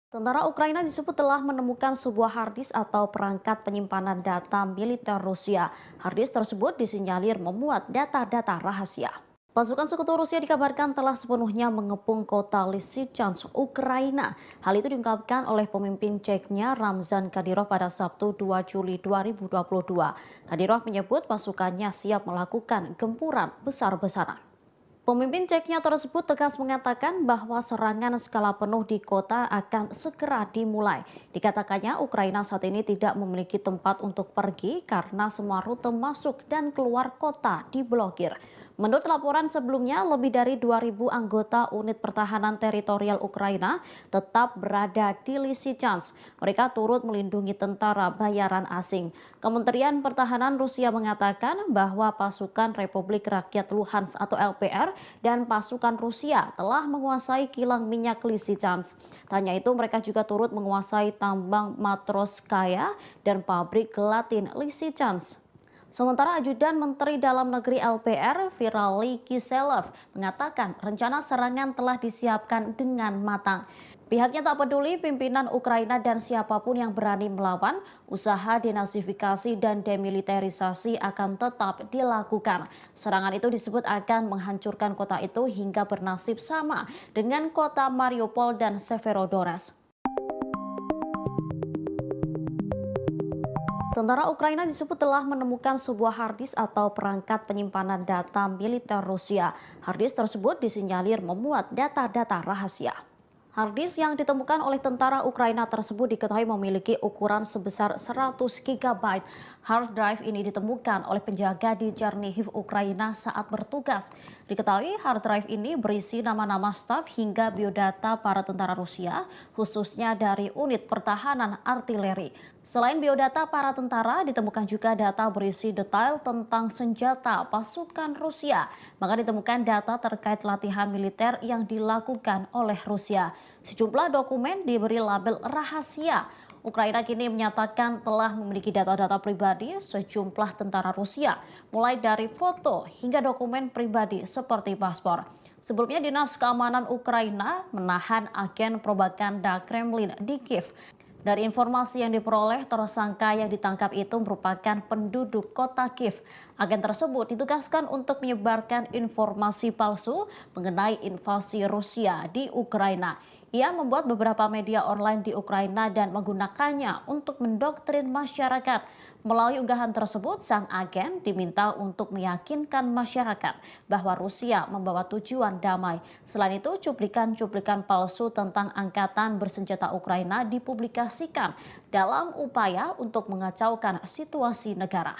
Tentara Ukraina disebut telah menemukan sebuah harddisk atau perangkat penyimpanan data militer Rusia. Harddisk tersebut disinyalir memuat data-data rahasia. Pasukan sekutu Rusia dikabarkan telah sepenuhnya mengepung kota Lysychansk, Ukraina. Hal itu diungkapkan oleh pemimpin Ceknya Ramzan Kadyrov pada Sabtu 2 Juli 2022. Kadyrov menyebut pasukannya siap melakukan gempuran besar-besaran. Pemimpin Ceknya tersebut tegas mengatakan bahwa serangan skala penuh di kota akan segera dimulai. Dikatakannya Ukraina saat ini tidak memiliki tempat untuk pergi karena semua rute masuk dan keluar kota diblokir. Menurut laporan sebelumnya, lebih dari 2.000 anggota unit pertahanan teritorial Ukraina tetap berada di Lysychansk. Mereka turut melindungi tentara bayaran asing. Kementerian Pertahanan Rusia mengatakan bahwa pasukan Republik Rakyat Luhansk atau LPR dan pasukan Rusia telah menguasai kilang minyak Lysychansk. Tanya itu mereka juga turut menguasai tambang Matroskaya dan pabrik gelatin Lysychansk. Sementara Ajudan Menteri Dalam Negeri LPR, Vitaly Kiselov, mengatakan rencana serangan telah disiapkan dengan matang. Pihaknya tak peduli pimpinan Ukraina dan siapapun yang berani melawan, usaha denasifikasi dan demilitarisasi akan tetap dilakukan. Serangan itu disebut akan menghancurkan kota itu hingga bernasib sama dengan kota Mariupol dan Severodonetsk. Tentara Ukraina disebut telah menemukan sebuah harddisk atau perangkat penyimpanan data militer Rusia. Harddisk tersebut disinyalir memuat data-data rahasia. Harddisk yang ditemukan oleh tentara Ukraina tersebut diketahui memiliki ukuran sebesar 100 GB. Hard drive ini ditemukan oleh penjaga di Chernihiv, Ukraina saat bertugas. Diketahui hard drive ini berisi nama-nama staf hingga biodata para tentara Rusia, khususnya dari unit pertahanan artileri. Selain biodata para tentara, ditemukan juga data berisi detail tentang senjata pasukan Rusia. Maka ditemukan data terkait latihan militer yang dilakukan oleh Rusia. Sejumlah dokumen diberi label rahasia. Ukraina kini menyatakan telah memiliki data-data pribadi sejumlah tentara Rusia, mulai dari foto hingga dokumen pribadi seperti paspor. Sebelumnya Dinas Keamanan Ukraina menahan agen propaganda Kremlin di Kiev. Dari informasi yang diperoleh, tersangka yang ditangkap itu merupakan penduduk kota Kiev. Agen tersebut ditugaskan untuk menyebarkan informasi palsu mengenai invasi Rusia di Ukraina. Ia membuat beberapa media online di Ukraina dan menggunakannya untuk mendoktrin masyarakat. Melalui unggahan tersebut, sang agen diminta untuk meyakinkan masyarakat bahwa Rusia membawa tujuan damai. Selain itu, cuplikan-cuplikan palsu tentang angkatan bersenjata Ukraina dipublikasikan dalam upaya untuk mengacaukan situasi negara.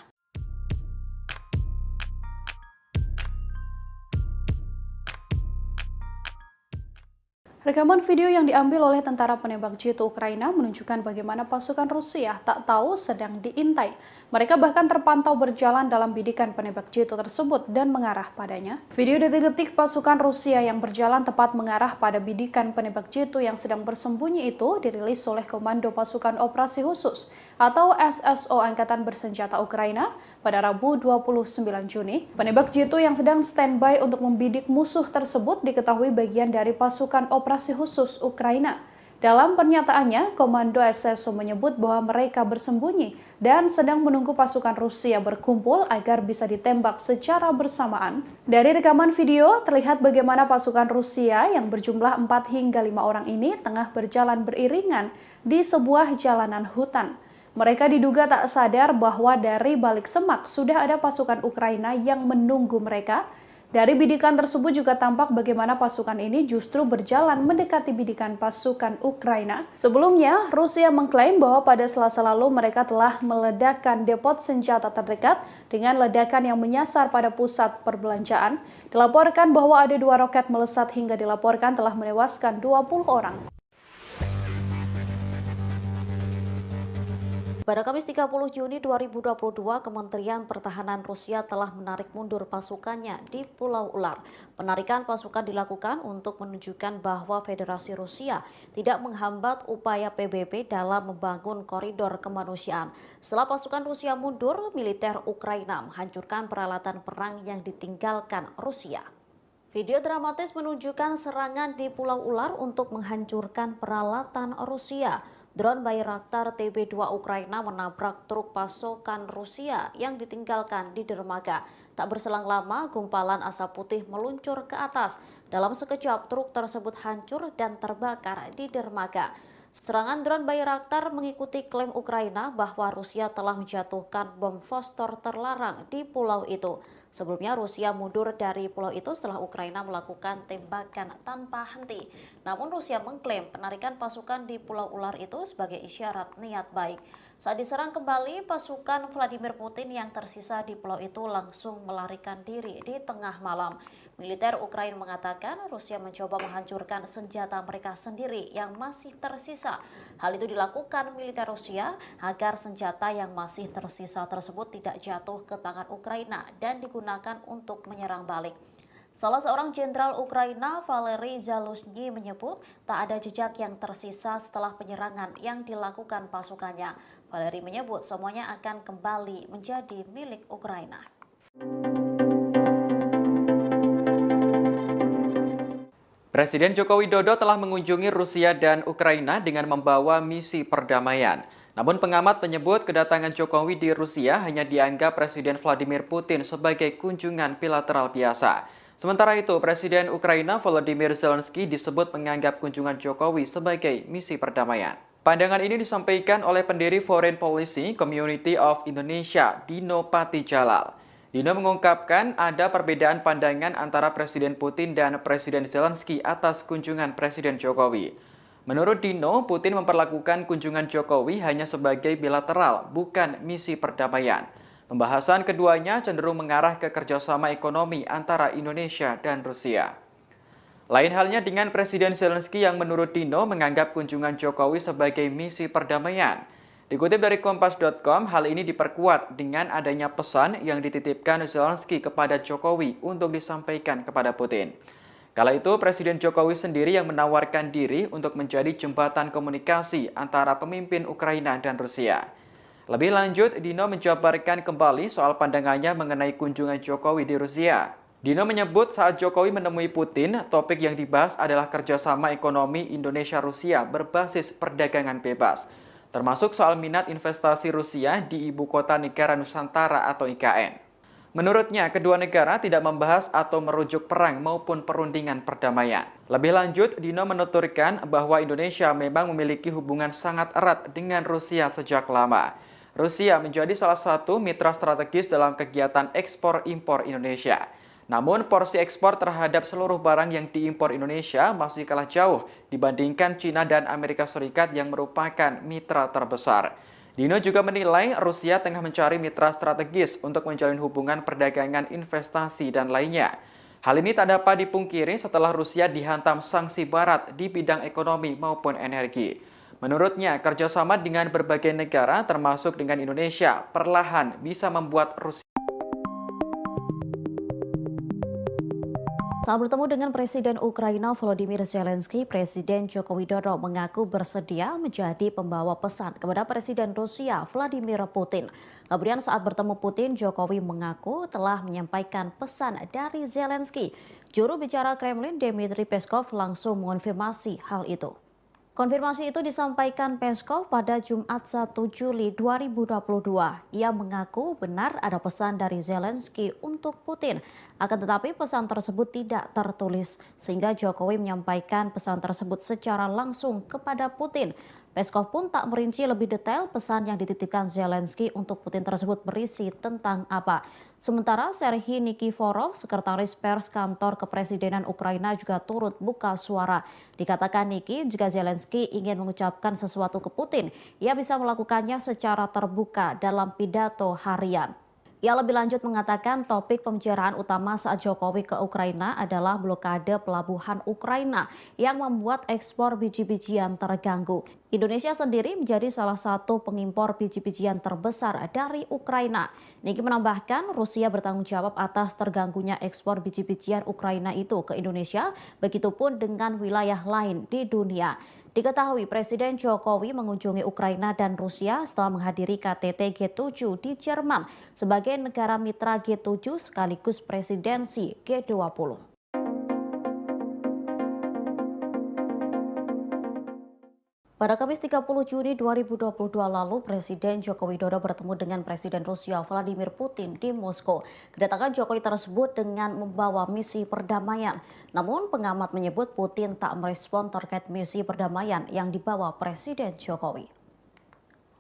Rekaman video yang diambil oleh tentara penembak jitu Ukraina menunjukkan bagaimana pasukan Rusia tak tahu sedang diintai. Mereka bahkan terpantau berjalan dalam bidikan penembak jitu tersebut dan mengarah padanya. Video detik-detik pasukan Rusia yang berjalan tepat mengarah pada bidikan penembak jitu yang sedang bersembunyi itu dirilis oleh Komando Pasukan Operasi Khusus atau SSO Angkatan Bersenjata Ukraina pada Rabu 29 Juni. Penembak jitu yang sedang standby untuk membidik musuh tersebut diketahui bagian dari pasukan operasi khusus Ukraina. Dalam pernyataannya, Komando SSO menyebut bahwa mereka bersembunyi dan sedang menunggu pasukan Rusia berkumpul agar bisa ditembak secara bersamaan. Dari rekaman video, terlihat bagaimana pasukan Rusia yang berjumlah 4 hingga 5 orang ini tengah berjalan beriringan di sebuah jalanan hutan. Mereka diduga tak sadar bahwa dari balik semak sudah ada pasukan Ukraina yang menunggu mereka. Dari bidikan tersebut juga tampak bagaimana pasukan ini justru berjalan mendekati bidikan pasukan Ukraina. Sebelumnya, Rusia mengklaim bahwa pada Selasa lalu mereka telah meledakkan depot senjata terdekat dengan ledakan yang menyasar pada pusat perbelanjaan. Dilaporkan bahwa ada 2 roket melesat hingga dilaporkan telah menewaskan 20 orang. Pada Kamis 30 Juni 2022, Kementerian Pertahanan Rusia telah menarik mundur pasukannya di Pulau Ular. Penarikan pasukan dilakukan untuk menunjukkan bahwa Federasi Rusia tidak menghambat upaya PBB dalam membangun koridor kemanusiaan. Setelah pasukan Rusia mundur, militer Ukraina menghancurkan peralatan perang yang ditinggalkan Rusia. Video dramatis menunjukkan serangan di Pulau Ular untuk menghancurkan peralatan Rusia. Drone Bayraktar TB2 Ukraina menabrak truk pasokan Rusia yang ditinggalkan di dermaga. Tak berselang lama, gumpalan asap putih meluncur ke atas. Dalam sekejap, truk tersebut hancur dan terbakar di dermaga. Serangan drone Bayraktar mengikuti klaim Ukraina bahwa Rusia telah menjatuhkan bom fosfor terlarang di pulau itu. Sebelumnya Rusia mundur dari pulau itu setelah Ukraina melakukan tembakan tanpa henti. Namun Rusia mengklaim penarikan pasukan di Pulau Ular itu sebagai isyarat niat baik. Saat diserang kembali, pasukan Vladimir Putin yang tersisa di pulau itu langsung melarikan diri di tengah malam. Militer Ukraina mengatakan Rusia mencoba menghancurkan senjata mereka sendiri yang masih tersisa. Hal itu dilakukan militer Rusia agar senjata yang masih tersisa tersebut tidak jatuh ke tangan Ukraina dan digunakan untuk menyerang balik. Salah seorang jenderal Ukraina, Valery Zaluzhny, menyebut tak ada jejak yang tersisa setelah penyerangan yang dilakukan pasukannya. Valery menyebut semuanya akan kembali menjadi milik Ukraina. Presiden Joko Widodo telah mengunjungi Rusia dan Ukraina dengan membawa misi perdamaian. Namun pengamat menyebut kedatangan Jokowi di Rusia hanya dianggap Presiden Vladimir Putin sebagai kunjungan bilateral biasa. Sementara itu, Presiden Ukraina Volodymyr Zelensky disebut menganggap kunjungan Jokowi sebagai misi perdamaian. Pandangan ini disampaikan oleh pendiri Foreign Policy Community of Indonesia, Dino Patijalal. Dino mengungkapkan ada perbedaan pandangan antara Presiden Putin dan Presiden Zelensky atas kunjungan Presiden Jokowi. Menurut Dino, Putin memperlakukan kunjungan Jokowi hanya sebagai bilateral, bukan misi perdamaian. Pembahasan keduanya cenderung mengarah ke kerjasama ekonomi antara Indonesia dan Rusia. Lain halnya dengan Presiden Zelensky yang menurut Dino menganggap kunjungan Jokowi sebagai misi perdamaian. Dikutip dari Kompas.com, hal ini diperkuat dengan adanya pesan yang dititipkan Zelensky kepada Jokowi untuk disampaikan kepada Putin. Kala itu, Presiden Jokowi sendiri yang menawarkan diri untuk menjadi jembatan komunikasi antara pemimpin Ukraina dan Rusia. Lebih lanjut, Dino menjabarkan kembali soal pandangannya mengenai kunjungan Jokowi di Rusia. Dino menyebut saat Jokowi menemui Putin, topik yang dibahas adalah kerjasama ekonomi Indonesia-Rusia berbasis perdagangan bebas, termasuk soal minat investasi Rusia di Ibu Kota Negara Nusantara atau IKN. Menurutnya, kedua negara tidak membahas atau merujuk perang maupun perundingan perdamaian. Lebih lanjut, Dino menuturkan bahwa Indonesia memang memiliki hubungan sangat erat dengan Rusia sejak lama. Rusia menjadi salah satu mitra strategis dalam kegiatan ekspor-impor Indonesia. Namun, porsi ekspor terhadap seluruh barang yang diimpor Indonesia masih kalah jauh dibandingkan China dan Amerika Serikat yang merupakan mitra terbesar. Dino juga menilai Rusia tengah mencari mitra strategis untuk menjalin hubungan perdagangan, investasi, dan lainnya. Hal ini tak dapat dipungkiri setelah Rusia dihantam sanksi barat di bidang ekonomi maupun energi. Menurutnya, kerjasama dengan berbagai negara termasuk dengan Indonesia perlahan bisa membuat Rusia. Saat bertemu dengan Presiden Ukraina Volodymyr Zelensky, Presiden Joko Widodo mengaku bersedia menjadi pembawa pesan kepada Presiden Rusia Vladimir Putin. Kemudian saat bertemu Putin, Jokowi mengaku telah menyampaikan pesan dari Zelensky. Juru bicara Kremlin Dmitry Peskov langsung mengonfirmasi hal itu. Konfirmasi itu disampaikan Peskov pada Jumat 1 Juli 2022. Ia mengaku benar ada pesan dari Zelensky untuk Putin. Akan tetapi pesan tersebut tidak tertulis, sehingga Jokowi menyampaikan pesan tersebut secara langsung kepada Putin. Peskov pun tak merinci lebih detail pesan yang dititipkan Zelensky untuk Putin tersebut berisi tentang apa. Sementara Serhiy Nikiforov, sekretaris pers kantor kepresidenan Ukraina juga turut buka suara. Dikatakan Niki, jika Zelensky ingin mengucapkan sesuatu ke Putin, ia bisa melakukannya secara terbuka dalam pidato harian. Ia lebih lanjut mengatakan topik pembicaraan utama saat Jokowi ke Ukraina adalah blokade pelabuhan Ukraina yang membuat ekspor biji-bijian terganggu. Indonesia sendiri menjadi salah satu pengimpor biji-bijian terbesar dari Ukraina. Niki menambahkan Rusia bertanggung jawab atas terganggunya ekspor biji-bijian Ukraina itu ke Indonesia, begitupun dengan wilayah lain di dunia. Diketahui Presiden Jokowi mengunjungi Ukraina dan Rusia setelah menghadiri KTT G7 di Jerman sebagai negara mitra G7 sekaligus presidensi G20. Pada Kamis 30 Juni 2022 lalu, Presiden Joko Widodo bertemu dengan Presiden Rusia Vladimir Putin di Moskow. Kedatangan Jokowi tersebut dengan membawa misi perdamaian. Namun pengamat menyebut Putin tak merespon terkait misi perdamaian yang dibawa Presiden Jokowi.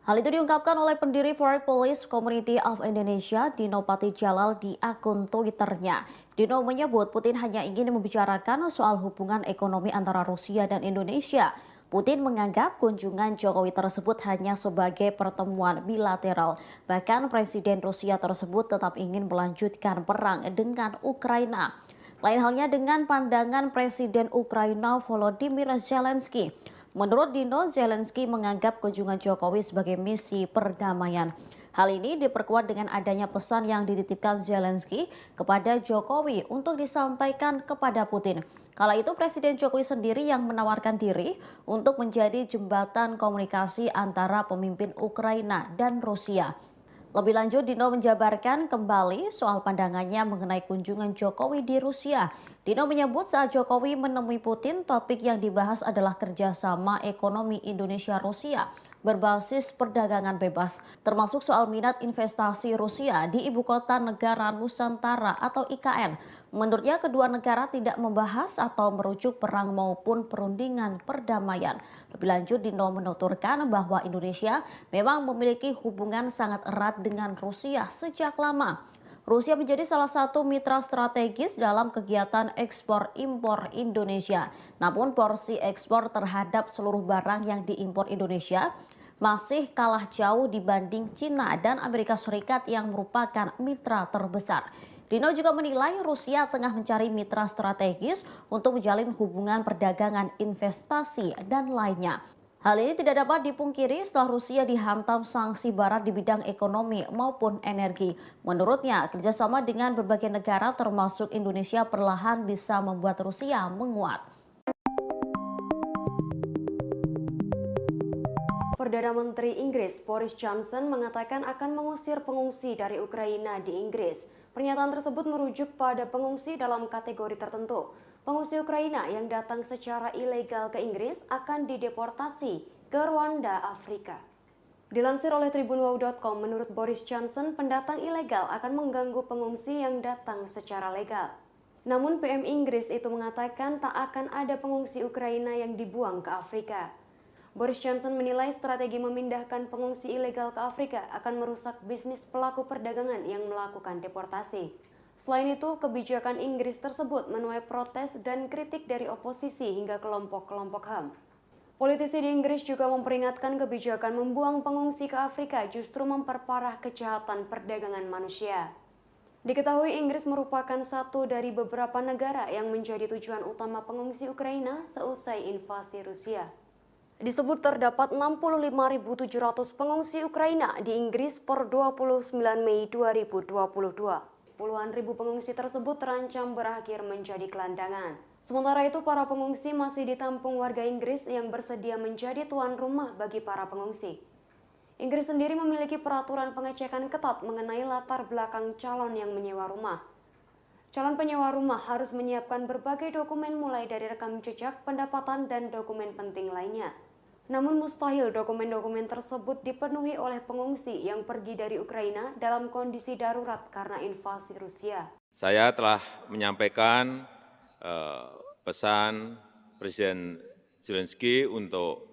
Hal itu diungkapkan oleh pendiri Foreign Policy Community of Indonesia, Dino Patijalal di akun Twitternya. Dino menyebut Putin hanya ingin membicarakan soal hubungan ekonomi antara Rusia dan Indonesia. Putin menganggap kunjungan Jokowi tersebut hanya sebagai pertemuan bilateral. Bahkan Presiden Rusia tersebut tetap ingin melanjutkan perang dengan Ukraina. Lain halnya dengan pandangan Presiden Ukraina Volodymyr Zelensky. Menurut Dino, Zelensky menganggap kunjungan Jokowi sebagai misi perdamaian. Hal ini diperkuat dengan adanya pesan yang dititipkan Zelensky kepada Jokowi untuk disampaikan kepada Putin. Kala itu Presiden Jokowi sendiri yang menawarkan diri untuk menjadi jembatan komunikasi antara pemimpin Ukraina dan Rusia. Lebih lanjut, Dino menjabarkan kembali soal pandangannya mengenai kunjungan Jokowi di Rusia. Dino menyebut saat Jokowi menemui Putin, topik yang dibahas adalah kerjasama ekonomi Indonesia-Rusia berbasis perdagangan bebas, termasuk soal minat investasi Rusia di Ibu Kota Negara Nusantara atau IKN. Menurutnya, kedua negara tidak membahas atau merujuk perang maupun perundingan perdamaian. Lebih lanjut, Dino menuturkan bahwa Indonesia memang memiliki hubungan sangat erat dengan Rusia sejak lama. Rusia menjadi salah satu mitra strategis dalam kegiatan ekspor-impor Indonesia. Namun porsi ekspor terhadap seluruh barang yang diimpor Indonesia masih kalah jauh dibanding Cina dan Amerika Serikat yang merupakan mitra terbesar. Dino juga menilai Rusia tengah mencari mitra strategis untuk menjalin hubungan perdagangan, investasi, dan lainnya. Hal ini tidak dapat dipungkiri setelah Rusia dihantam sanksi barat di bidang ekonomi maupun energi. Menurutnya, kerjasama dengan berbagai negara termasuk Indonesia perlahan bisa membuat Rusia menguat. Perdana Menteri Inggris Boris Johnson mengatakan akan mengusir pengungsi dari Ukraina di Inggris. Pernyataan tersebut merujuk pada pengungsi dalam kategori tertentu. Pengungsi Ukraina yang datang secara ilegal ke Inggris akan dideportasi ke Rwanda, Afrika. Dilansir oleh tribunwow.com, menurut Boris Johnson, pendatang ilegal akan mengganggu pengungsi yang datang secara legal. Namun PM Inggris itu mengatakan tak akan ada pengungsi Ukraina yang dibuang ke Afrika. Boris Johnson menilai strategi memindahkan pengungsi ilegal ke Afrika akan merusak bisnis pelaku perdagangan yang melakukan deportasi. Selain itu, kebijakan Inggris tersebut menuai protes dan kritik dari oposisi hingga kelompok-kelompok HAM. Politisi di Inggris juga memperingatkan kebijakan membuang pengungsi ke Afrika justru memperparah kejahatan perdagangan manusia. Diketahui Inggris merupakan satu dari beberapa negara yang menjadi tujuan utama pengungsi Ukraina seusai invasi Rusia. Disebut terdapat 65.700 pengungsi Ukraina di Inggris per 29 Mei 2022. Puluhan ribu pengungsi tersebut terancam berakhir menjadi gelandangan. Sementara itu, para pengungsi masih ditampung warga Inggris yang bersedia menjadi tuan rumah bagi para pengungsi. Inggris sendiri memiliki peraturan pengecekan ketat mengenai latar belakang calon yang menyewa rumah. Calon penyewa rumah harus menyiapkan berbagai dokumen mulai dari rekam jejak, pendapatan, dan dokumen penting lainnya. Namun mustahil dokumen-dokumen tersebut dipenuhi oleh pengungsi yang pergi dari Ukraina dalam kondisi darurat karena invasi Rusia. Saya telah menyampaikan pesan Presiden Zelensky untuk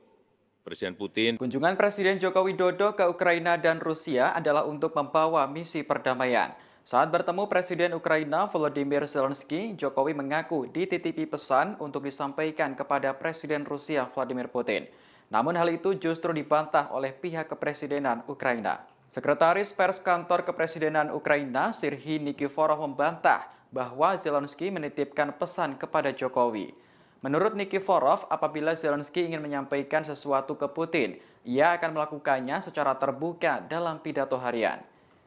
Presiden Putin. Kunjungan Presiden Joko Widodo ke Ukraina dan Rusia adalah untuk membawa misi perdamaian. Saat bertemu Presiden Ukraina Volodymyr Zelensky, Jokowi mengaku dititipi pesan untuk disampaikan kepada Presiden Rusia Vladimir Putin. Namun hal itu justru dibantah oleh pihak kepresidenan Ukraina. Sekretaris Pers Kantor Kepresidenan Ukraina, Serhiy Nikiforov membantah bahwa Zelensky menitipkan pesan kepada Jokowi. Menurut Nikiforov, apabila Zelensky ingin menyampaikan sesuatu ke Putin, ia akan melakukannya secara terbuka dalam pidato harian.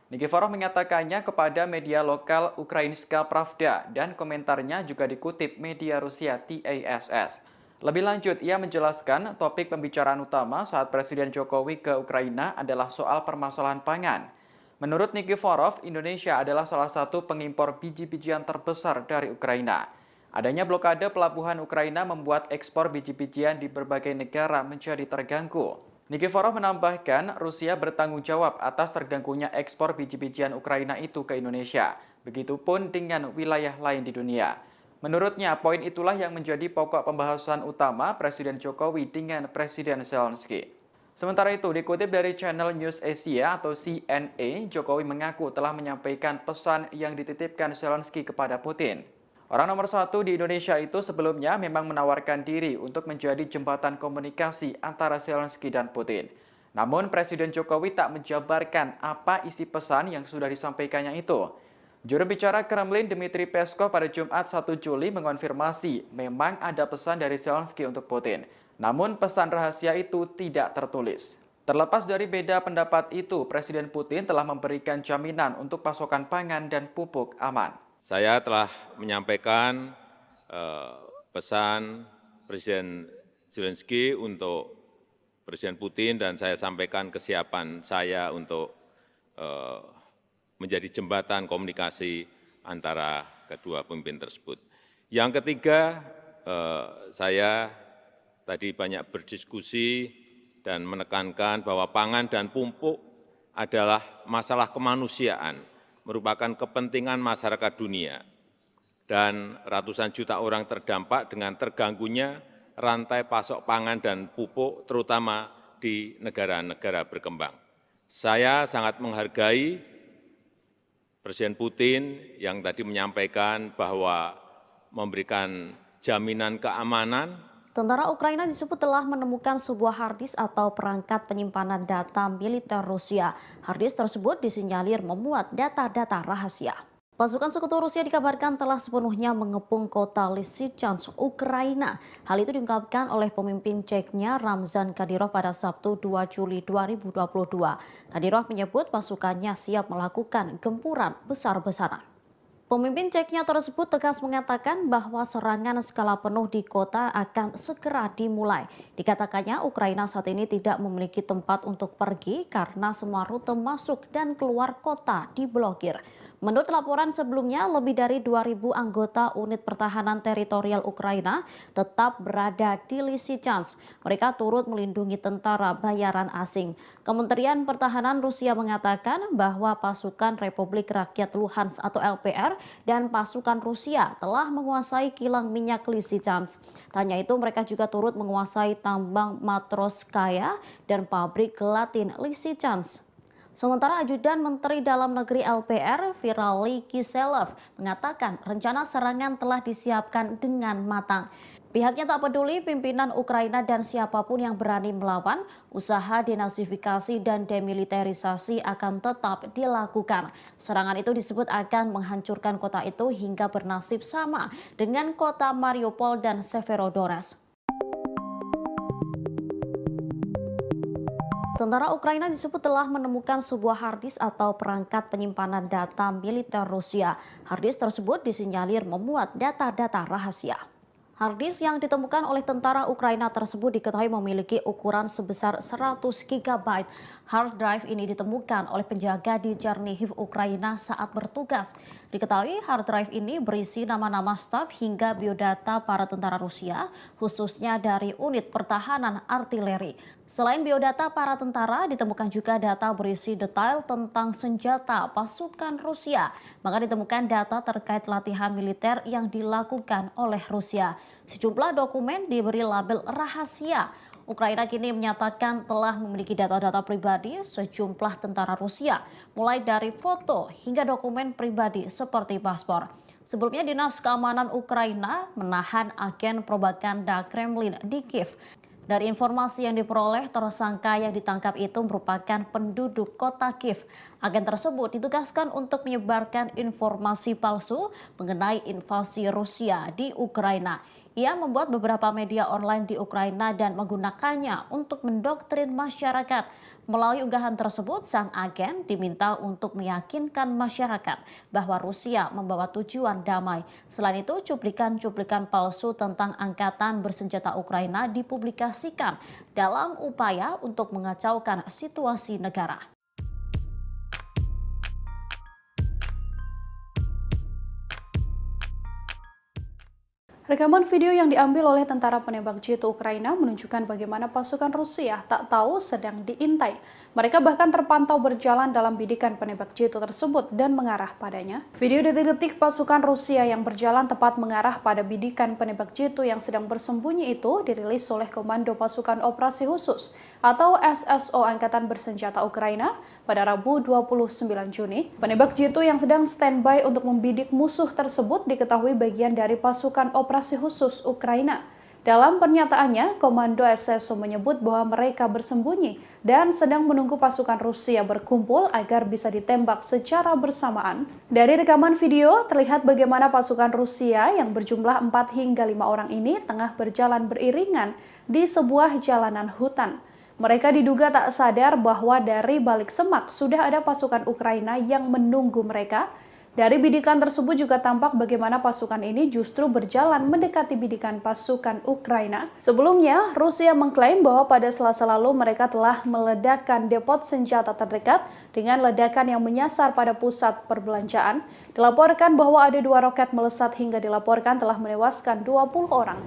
Nikiforov mengatakannya kepada media lokal Ukrainska Pravda dan komentarnya juga dikutip media Rusia TASS. Lebih lanjut, ia menjelaskan topik pembicaraan utama saat Presiden Jokowi ke Ukraina adalah soal permasalahan pangan. Menurut Nikiforov, Indonesia adalah salah satu pengimpor biji-bijian terbesar dari Ukraina. Adanya blokade pelabuhan Ukraina membuat ekspor biji-bijian di berbagai negara menjadi terganggu. Nikiforov menambahkan, Rusia bertanggung jawab atas terganggunya ekspor biji-bijian Ukraina itu ke Indonesia. Begitupun dengan wilayah lain di dunia. Menurutnya, poin itulah yang menjadi pokok pembahasan utama Presiden Jokowi dengan Presiden Zelensky. Sementara itu, dikutip dari channel News Asia atau CNA, Jokowi mengaku telah menyampaikan pesan yang dititipkan Zelensky kepada Putin. Orang nomor satu di Indonesia itu sebelumnya memang menawarkan diri untuk menjadi jembatan komunikasi antara Zelensky dan Putin. Namun Presiden Jokowi tak menjabarkan apa isi pesan yang sudah disampaikannya itu. Juru bicara Kremlin Dmitry Peskov pada Jumat 1 Juli mengonfirmasi memang ada pesan dari Zelensky untuk Putin. Namun pesan rahasia itu tidak tertulis. Terlepas dari beda pendapat itu, Presiden Putin telah memberikan jaminan untuk pasokan pangan dan pupuk aman. Saya telah menyampaikan pesan Presiden Zelensky untuk Presiden Putin dan saya sampaikan kesiapan saya untuk menjadi jembatan komunikasi antara kedua pemimpin tersebut. Yang ketiga, saya tadi banyak berdiskusi dan menekankan bahwa pangan dan pupuk adalah masalah kemanusiaan, merupakan kepentingan masyarakat dunia, dan ratusan juta orang terdampak dengan terganggunya rantai pasok pangan dan pupuk, terutama di negara-negara berkembang. Saya sangat menghargai Presiden Putin yang tadi menyampaikan bahwa memberikan jaminan keamanan. Tentara Ukraina disebut telah menemukan sebuah harddisk atau perangkat penyimpanan data militer Rusia. Harddisk tersebut disinyalir memuat data-data rahasia. Pasukan sekutu Rusia dikabarkan telah sepenuhnya mengepung kota Lysychansk, Ukraina. Hal itu diungkapkan oleh pemimpin Ceknya Ramzan Kadyrov pada Sabtu 2 Juli 2022. Kadyrov menyebut pasukannya siap melakukan gempuran besar-besaran. Pemimpin Ceknya tersebut tegas mengatakan bahwa serangan skala penuh di kota akan segera dimulai. Dikatakannya Ukraina saat ini tidak memiliki tempat untuk pergi karena semua rute masuk dan keluar kota diblokir. Menurut laporan sebelumnya, lebih dari 2.000 anggota unit pertahanan teritorial Ukraina tetap berada di Lysychansk. Mereka turut melindungi tentara bayaran asing. Kementerian Pertahanan Rusia mengatakan bahwa pasukan Republik Rakyat Luhansk atau LPR dan pasukan Rusia telah menguasai kilang minyak Lysychansk. Tanya itu, mereka juga turut menguasai tambang Matroskaya dan pabrik gelatin Lysychansk. Sementara Ajudan Menteri Dalam Negeri LPR, Vitaly Kiselov, mengatakan rencana serangan telah disiapkan dengan matang. Pihaknya tak peduli pimpinan Ukraina dan siapapun yang berani melawan, usaha denasifikasi dan demilitarisasi akan tetap dilakukan. Serangan itu disebut akan menghancurkan kota itu hingga bernasib sama dengan kota Mariupol dan Severodonetsk. Tentara Ukraina disebut telah menemukan sebuah harddisk atau perangkat penyimpanan data militer Rusia. Harddisk tersebut disinyalir memuat data-data rahasia. Harddisk yang ditemukan oleh tentara Ukraina tersebut diketahui memiliki ukuran sebesar 100 GB. Hard drive ini ditemukan oleh penjaga di Chernihiv, Ukraina saat bertugas. Diketahui hard drive ini berisi nama-nama staf hingga biodata para tentara Rusia, khususnya dari unit pertahanan artileri. Selain biodata para tentara, ditemukan juga data berisi detail tentang senjata pasukan Rusia. Maka ditemukan data terkait latihan militer yang dilakukan oleh Rusia. Sejumlah dokumen diberi label rahasia. Ukraina kini menyatakan telah memiliki data-data pribadi sejumlah tentara Rusia, mulai dari foto hingga dokumen pribadi seperti paspor. Sebelumnya, Dinas Keamanan Ukraina menahan agen propaganda Kremlin di Kiev. Dari informasi yang diperoleh, tersangka yang ditangkap itu merupakan penduduk kota Kiev. Agen tersebut ditugaskan untuk menyebarkan informasi palsu mengenai invasi Rusia di Ukraina. Ia membuat beberapa media online di Ukraina dan menggunakannya untuk mendoktrin masyarakat. Melalui unggahan tersebut, sang agen diminta untuk meyakinkan masyarakat bahwa Rusia membawa tujuan damai. Selain itu, cuplikan-cuplikan palsu tentang angkatan bersenjata Ukraina dipublikasikan dalam upaya untuk mengacaukan situasi negara. Rekaman video yang diambil oleh tentara penembak jitu Ukraina menunjukkan bagaimana pasukan Rusia tak tahu sedang diintai. Mereka bahkan terpantau berjalan dalam bidikan penembak jitu tersebut dan mengarah padanya. Video detik-detik pasukan Rusia yang berjalan tepat mengarah pada bidikan penembak jitu yang sedang bersembunyi itu dirilis oleh Komando Pasukan Operasi Khusus atau SSO Angkatan Bersenjata Ukraina pada Rabu 29 Juni. Penembak jitu yang sedang standby untuk membidik musuh tersebut diketahui bagian dari pasukan Operasi Khusus Ukraina. Dalam pernyataannya, Komando SSO menyebut bahwa mereka bersembunyi dan sedang menunggu pasukan Rusia berkumpul agar bisa ditembak secara bersamaan. Dari rekaman video, terlihat bagaimana pasukan Rusia yang berjumlah 4 hingga 5 orang ini tengah berjalan beriringan di sebuah jalanan hutan. Mereka diduga tak sadar bahwa dari balik semak sudah ada pasukan Ukraina yang menunggu mereka. Dari bidikan tersebut juga tampak bagaimana pasukan ini justru berjalan mendekati bidikan pasukan Ukraina. Sebelumnya, Rusia mengklaim bahwa pada Selasa lalu mereka telah meledakkan depot senjata terdekat dengan ledakan yang menyasar pada pusat perbelanjaan. Dilaporkan bahwa ada 2 roket melesat hingga dilaporkan telah menewaskan 20 orang.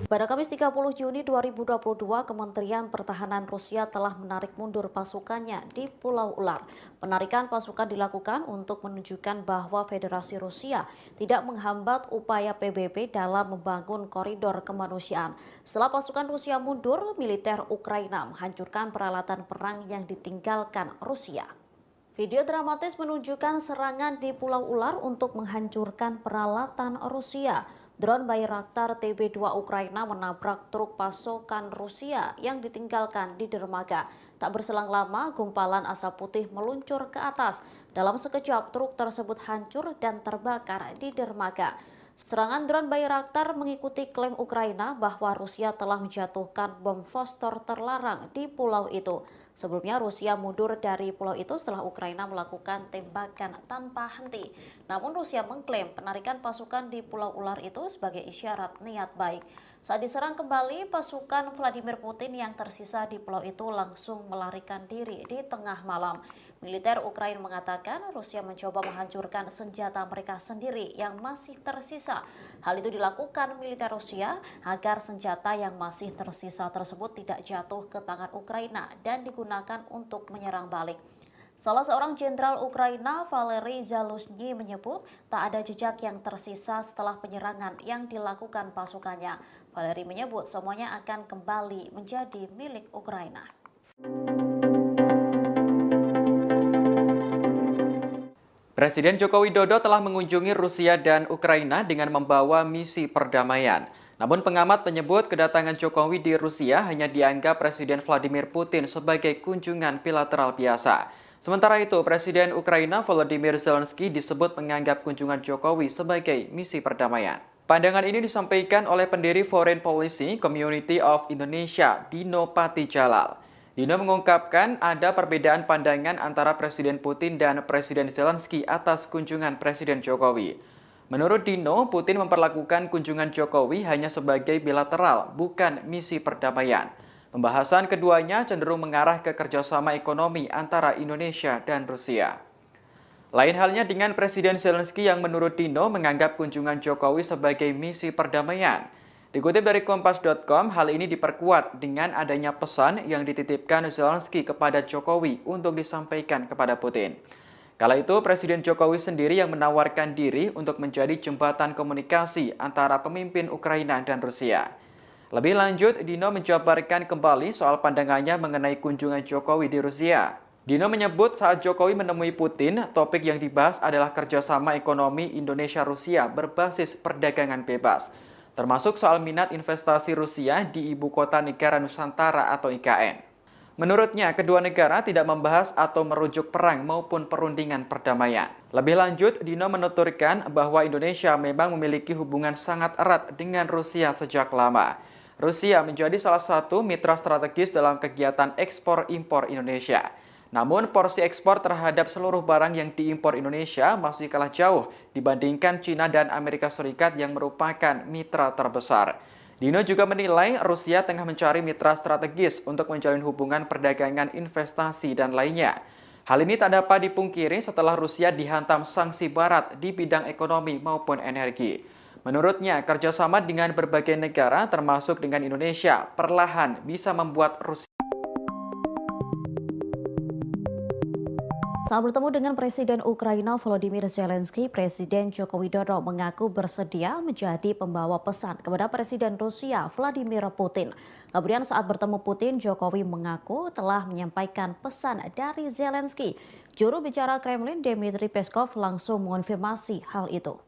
Pada Kamis 30 Juni 2022, Kementerian Pertahanan Rusia telah menarik mundur pasukannya di Pulau Ular. Penarikan pasukan dilakukan untuk menunjukkan bahwa Federasi Rusia tidak menghambat upaya PBB dalam membangun koridor kemanusiaan. Setelah pasukan Rusia mundur, militer Ukraina menghancurkan peralatan perang yang ditinggalkan Rusia. Video dramatis menunjukkan serangan di Pulau Ular untuk menghancurkan peralatan Rusia. Drone Bayraktar TB2 Ukraina menabrak truk pasokan Rusia yang ditinggalkan di dermaga. Tak berselang lama, gumpalan asap putih meluncur ke atas. Dalam sekejap, truk tersebut hancur dan terbakar di dermaga. Serangan drone Bayraktar mengikuti klaim Ukraina bahwa Rusia telah menjatuhkan bom fosfor terlarang di pulau itu. Sebelumnya Rusia mundur dari pulau itu setelah Ukraina melakukan tembakan tanpa henti. Namun Rusia mengklaim penarikan pasukan di Pulau Ular itu sebagai isyarat niat baik. Saat diserang kembali, pasukan Vladimir Putin yang tersisa di pulau itu langsung melarikan diri di tengah malam. Militer Ukraina mengatakan Rusia mencoba menghancurkan senjata mereka sendiri yang masih tersisa. Hal itu dilakukan militer Rusia agar senjata yang masih tersisa tersebut tidak jatuh ke tangan Ukraina dan digunakan untuk menyerang balik. Salah seorang jenderal Ukraina, Valery Zaluzhny, menyebut tak ada jejak yang tersisa setelah penyerangan yang dilakukan pasukannya. Valery menyebut semuanya akan kembali menjadi milik Ukraina. Presiden Joko Widodo telah mengunjungi Rusia dan Ukraina dengan membawa misi perdamaian. Namun pengamat menyebut kedatangan Jokowi di Rusia hanya dianggap Presiden Vladimir Putin sebagai kunjungan bilateral biasa. Sementara itu, Presiden Ukraina Volodymyr Zelensky disebut menganggap kunjungan Jokowi sebagai misi perdamaian. Pandangan ini disampaikan oleh pendiri Foreign Policy Community of Indonesia, Dino Patijalal. Dino mengungkapkan ada perbedaan pandangan antara Presiden Putin dan Presiden Zelensky atas kunjungan Presiden Jokowi. Menurut Dino, Putin memperlakukan kunjungan Jokowi hanya sebagai bilateral, bukan misi perdamaian. Pembahasan keduanya cenderung mengarah ke kerjasama ekonomi antara Indonesia dan Rusia. Lain halnya dengan Presiden Zelensky yang menurut Dino menganggap kunjungan Jokowi sebagai misi perdamaian. Dikutip dari Kompas.com, hal ini diperkuat dengan adanya pesan yang dititipkan Zelensky kepada Jokowi untuk disampaikan kepada Putin. Kala itu, Presiden Jokowi sendiri yang menawarkan diri untuk menjadi jembatan komunikasi antara pemimpin Ukraina dan Rusia. Lebih lanjut, Dino menjabarkan kembali soal pandangannya mengenai kunjungan Jokowi di Rusia. Dino menyebut saat Jokowi menemui Putin, topik yang dibahas adalah kerjasama ekonomi Indonesia-Rusia berbasis perdagangan bebas, termasuk soal minat investasi Rusia di Ibu Kota Negara Nusantara atau IKN. Menurutnya, kedua negara tidak membahas atau merujuk perang maupun perundingan perdamaian. Lebih lanjut, Dino menuturkan bahwa Indonesia memang memiliki hubungan sangat erat dengan Rusia sejak lama. Rusia menjadi salah satu mitra strategis dalam kegiatan ekspor-impor Indonesia. Namun, porsi ekspor terhadap seluruh barang yang diimpor Indonesia masih kalah jauh dibandingkan China dan Amerika Serikat yang merupakan mitra terbesar. Dino juga menilai Rusia tengah mencari mitra strategis untuk menjalin hubungan perdagangan, investasi, dan lainnya. Hal ini tak dapat dipungkiri setelah Rusia dihantam sanksi Barat di bidang ekonomi maupun energi. Menurutnya, kerjasama dengan berbagai negara termasuk dengan Indonesia perlahan bisa membuat Rusia. Saat bertemu dengan Presiden Ukraina Volodymyr Zelensky, Presiden Joko Widodo mengaku bersedia menjadi pembawa pesan kepada Presiden Rusia Vladimir Putin. Kemudian saat bertemu Putin, Jokowi mengaku telah menyampaikan pesan dari Zelensky. Juru bicara Kremlin Dmitry Peskov langsung mengonfirmasi hal itu.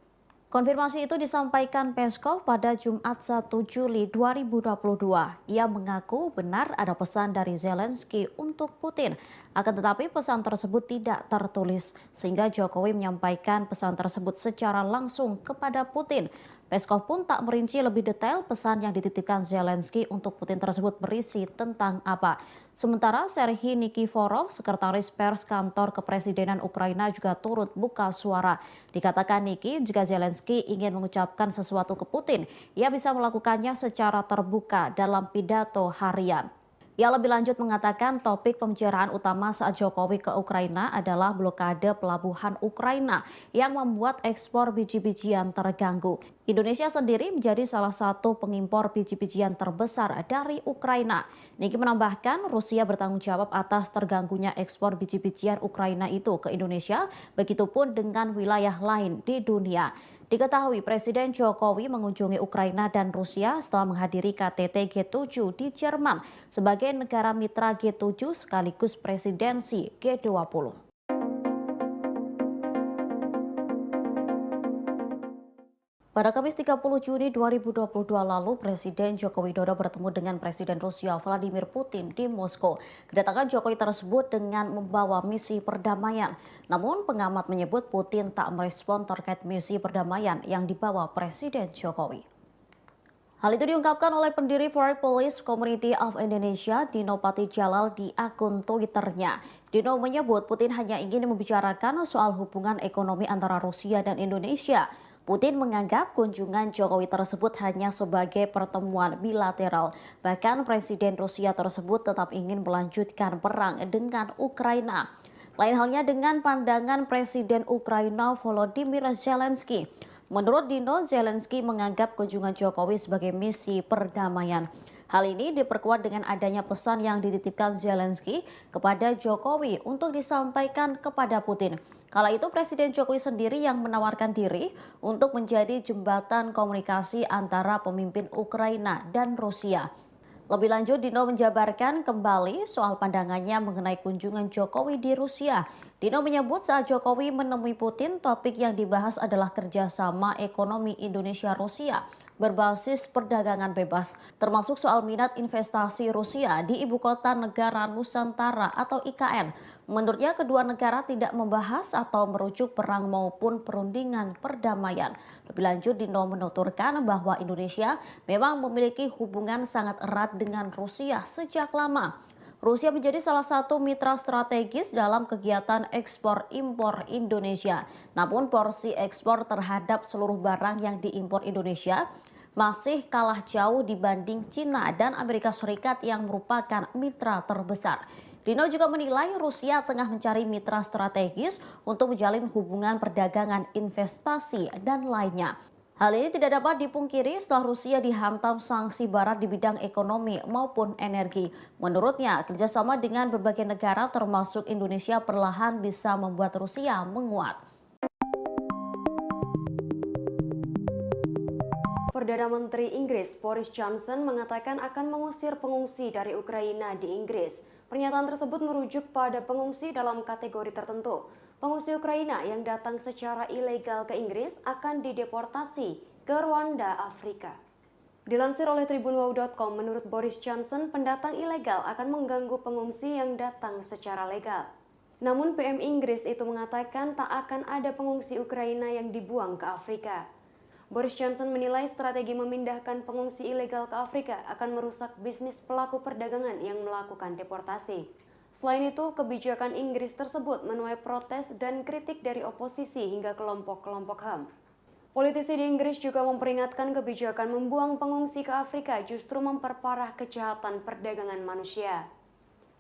Konfirmasi itu disampaikan Peskov pada Jumat 1 Juli 2022. Ia mengaku benar ada pesan dari Zelensky untuk Putin. Akan tetapi pesan tersebut tidak tertulis, sehingga Jokowi menyampaikan pesan tersebut secara langsung kepada Putin. Peskov pun tak merinci lebih detail pesan yang dititipkan Zelensky untuk Putin tersebut berisi tentang apa. Sementara Serhiy Nikiforov, sekretaris pers kantor kepresidenan Ukraina juga turut buka suara. Dikatakan Niki, jika Zelensky ingin mengucapkan sesuatu ke Putin, ia bisa melakukannya secara terbuka dalam pidato harian. Ia lebih lanjut mengatakan topik pembicaraan utama saat Jokowi ke Ukraina adalah blokade pelabuhan Ukraina yang membuat ekspor biji-bijian terganggu. Indonesia sendiri menjadi salah satu pengimpor biji-bijian terbesar dari Ukraina. Niki menambahkan Rusia bertanggung jawab atas terganggunya ekspor biji-bijian Ukraina itu ke Indonesia, begitupun dengan wilayah lain di dunia. Diketahui Presiden Jokowi mengunjungi Ukraina dan Rusia setelah menghadiri KTT G7 di Jerman sebagai negara mitra G7 sekaligus presidensi G20. Pada Kamis 30 Juni 2022 lalu, Presiden Joko Widodo bertemu dengan Presiden Rusia Vladimir Putin di Moskow. Kedatangan Jokowi tersebut dengan membawa misi perdamaian. Namun pengamat menyebut Putin tak merespon terkait misi perdamaian yang dibawa Presiden Jokowi. Hal itu diungkapkan oleh pendiri Foreign Policy Community of Indonesia, Dino Patijalal, di akun Twitternya. Dino menyebut Putin hanya ingin membicarakan soal hubungan ekonomi antara Rusia dan Indonesia. Putin menganggap kunjungan Jokowi tersebut hanya sebagai pertemuan bilateral. Bahkan Presiden Rusia tersebut tetap ingin melanjutkan perang dengan Ukraina. Lain halnya dengan pandangan Presiden Ukraina Volodymyr Zelensky. Menurut Dino, Zelensky menganggap kunjungan Jokowi sebagai misi perdamaian. Hal ini diperkuat dengan adanya pesan yang dititipkan Zelensky kepada Jokowi untuk disampaikan kepada Putin. Kala itu Presiden Jokowi sendiri yang menawarkan diri untuk menjadi jembatan komunikasi antara pemimpin Ukraina dan Rusia. Lebih lanjut, Dino menjabarkan kembali soal pandangannya mengenai kunjungan Jokowi di Rusia. Dino menyebut saat Jokowi menemui Putin, topik yang dibahas adalah kerjasama ekonomi Indonesia-Rusia berbasis perdagangan bebas, termasuk soal minat investasi Rusia di Ibu Kota Negara Nusantara atau IKN. Menurutnya kedua negara tidak membahas atau merujuk perang maupun perundingan perdamaian. Lebih lanjut, Dino menuturkan bahwa Indonesia memang memiliki hubungan sangat erat dengan Rusia sejak lama. Rusia menjadi salah satu mitra strategis dalam kegiatan ekspor-impor Indonesia. Namun porsi ekspor terhadap seluruh barang yang diimpor Indonesia masih kalah jauh dibanding Cina dan Amerika Serikat yang merupakan mitra terbesar. Dino juga menilai Rusia tengah mencari mitra strategis untuk menjalin hubungan perdagangan, investasi, dan lainnya. Hal ini tidak dapat dipungkiri setelah Rusia dihantam sanksi Barat di bidang ekonomi maupun energi. Menurutnya, kerjasama dengan berbagai negara termasuk Indonesia perlahan bisa membuat Rusia menguat. Perdana Menteri Inggris Boris Johnson mengatakan akan mengusir pengungsi dari Ukraina di Inggris. Pernyataan tersebut merujuk pada pengungsi dalam kategori tertentu. Pengungsi Ukraina yang datang secara ilegal ke Inggris akan dideportasi ke Rwanda, Afrika. Dilansir oleh tribunwow.com, menurut Boris Johnson, pendatang ilegal akan mengganggu pengungsi yang datang secara legal. Namun PM Inggris itu mengatakan tak akan ada pengungsi Ukraina yang dibuang ke Afrika. Boris Johnson menilai strategi memindahkan pengungsi ilegal ke Afrika akan merusak bisnis pelaku perdagangan yang melakukan deportasi. Selain itu, kebijakan Inggris tersebut menuai protes dan kritik dari oposisi hingga kelompok-kelompok HAM. Politisi di Inggris juga memperingatkan kebijakan membuang pengungsi ke Afrika justru memperparah kejahatan perdagangan manusia.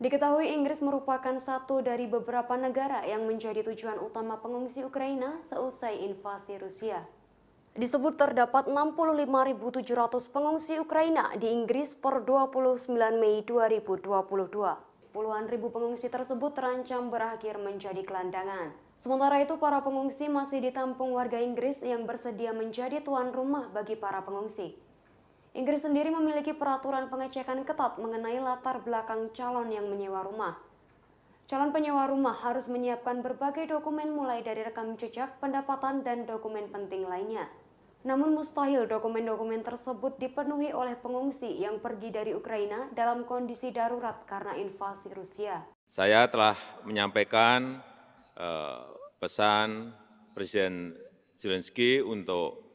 Diketahui Inggris merupakan satu dari beberapa negara yang menjadi tujuan utama pengungsi Ukraina seusai invasi Rusia. Disebut terdapat 65.700 pengungsi Ukraina di Inggris per 29 Mei 2022. Puluhan ribu pengungsi tersebut terancam berakhir menjadi gelandangan. Sementara itu, para pengungsi masih ditampung warga Inggris yang bersedia menjadi tuan rumah bagi para pengungsi. Inggris sendiri memiliki peraturan pengecekan ketat mengenai latar belakang calon yang menyewa rumah. Calon penyewa rumah harus menyiapkan berbagai dokumen mulai dari rekam jejak, pendapatan, dan dokumen penting lainnya. Namun mustahil dokumen-dokumen tersebut dipenuhi oleh pengungsi yang pergi dari Ukraina dalam kondisi darurat karena invasi Rusia. Saya telah menyampaikan pesan Presiden Zelensky untuk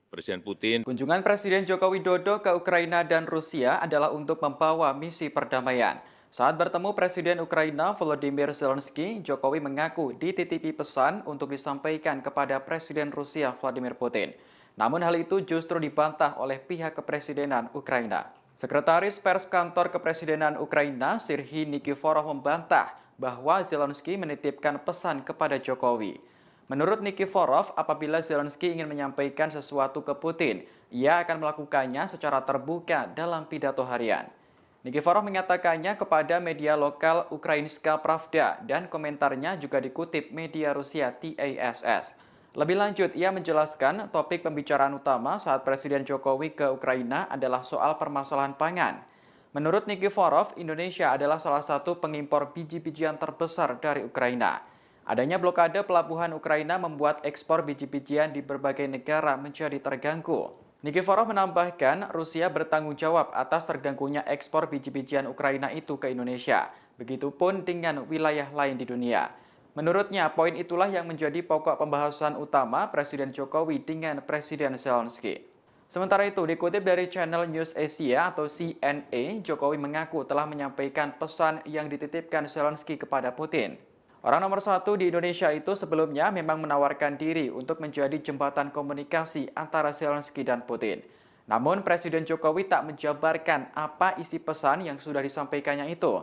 Presiden Putin. Kunjungan Presiden Joko Widodo ke Ukraina dan Rusia adalah untuk membawa misi perdamaian. Saat bertemu Presiden Ukraina Volodymyr Zelensky, Jokowi mengaku dititipi pesan untuk disampaikan kepada Presiden Rusia Vladimir Putin. Namun hal itu justru dibantah oleh pihak kepresidenan Ukraina. Sekretaris Pers Kantor Kepresidenan Ukraina, Serhiy Nikiforov membantah bahwa Zelensky menitipkan pesan kepada Jokowi. Menurut Nikiforov, apabila Zelensky ingin menyampaikan sesuatu ke Putin, ia akan melakukannya secara terbuka dalam pidato harian. Nikiforov mengatakannya kepada media lokal Ukrainska Pravda dan komentarnya juga dikutip media Rusia TASS. Lebih lanjut, ia menjelaskan topik pembicaraan utama saat Presiden Jokowi ke Ukraina adalah soal permasalahan pangan. Menurut Nikiforov, Indonesia adalah salah satu pengimpor biji-bijian terbesar dari Ukraina. Adanya blokade pelabuhan Ukraina membuat ekspor biji-bijian di berbagai negara menjadi terganggu. Nikiforov menambahkan, Rusia bertanggung jawab atas terganggunya ekspor biji-bijian Ukraina itu ke Indonesia. Begitupun dengan wilayah lain di dunia. Menurutnya, poin itulah yang menjadi pokok pembahasan utama Presiden Jokowi dengan Presiden Zelensky. Sementara itu, dikutip dari channel News Asia atau CNA, Jokowi mengaku telah menyampaikan pesan yang dititipkan Zelensky kepada Putin. Orang nomor satu di Indonesia itu sebelumnya memang menawarkan diri untuk menjadi jembatan komunikasi antara Zelensky dan Putin. Namun Presiden Jokowi tak menjabarkan apa isi pesan yang sudah disampaikannya itu.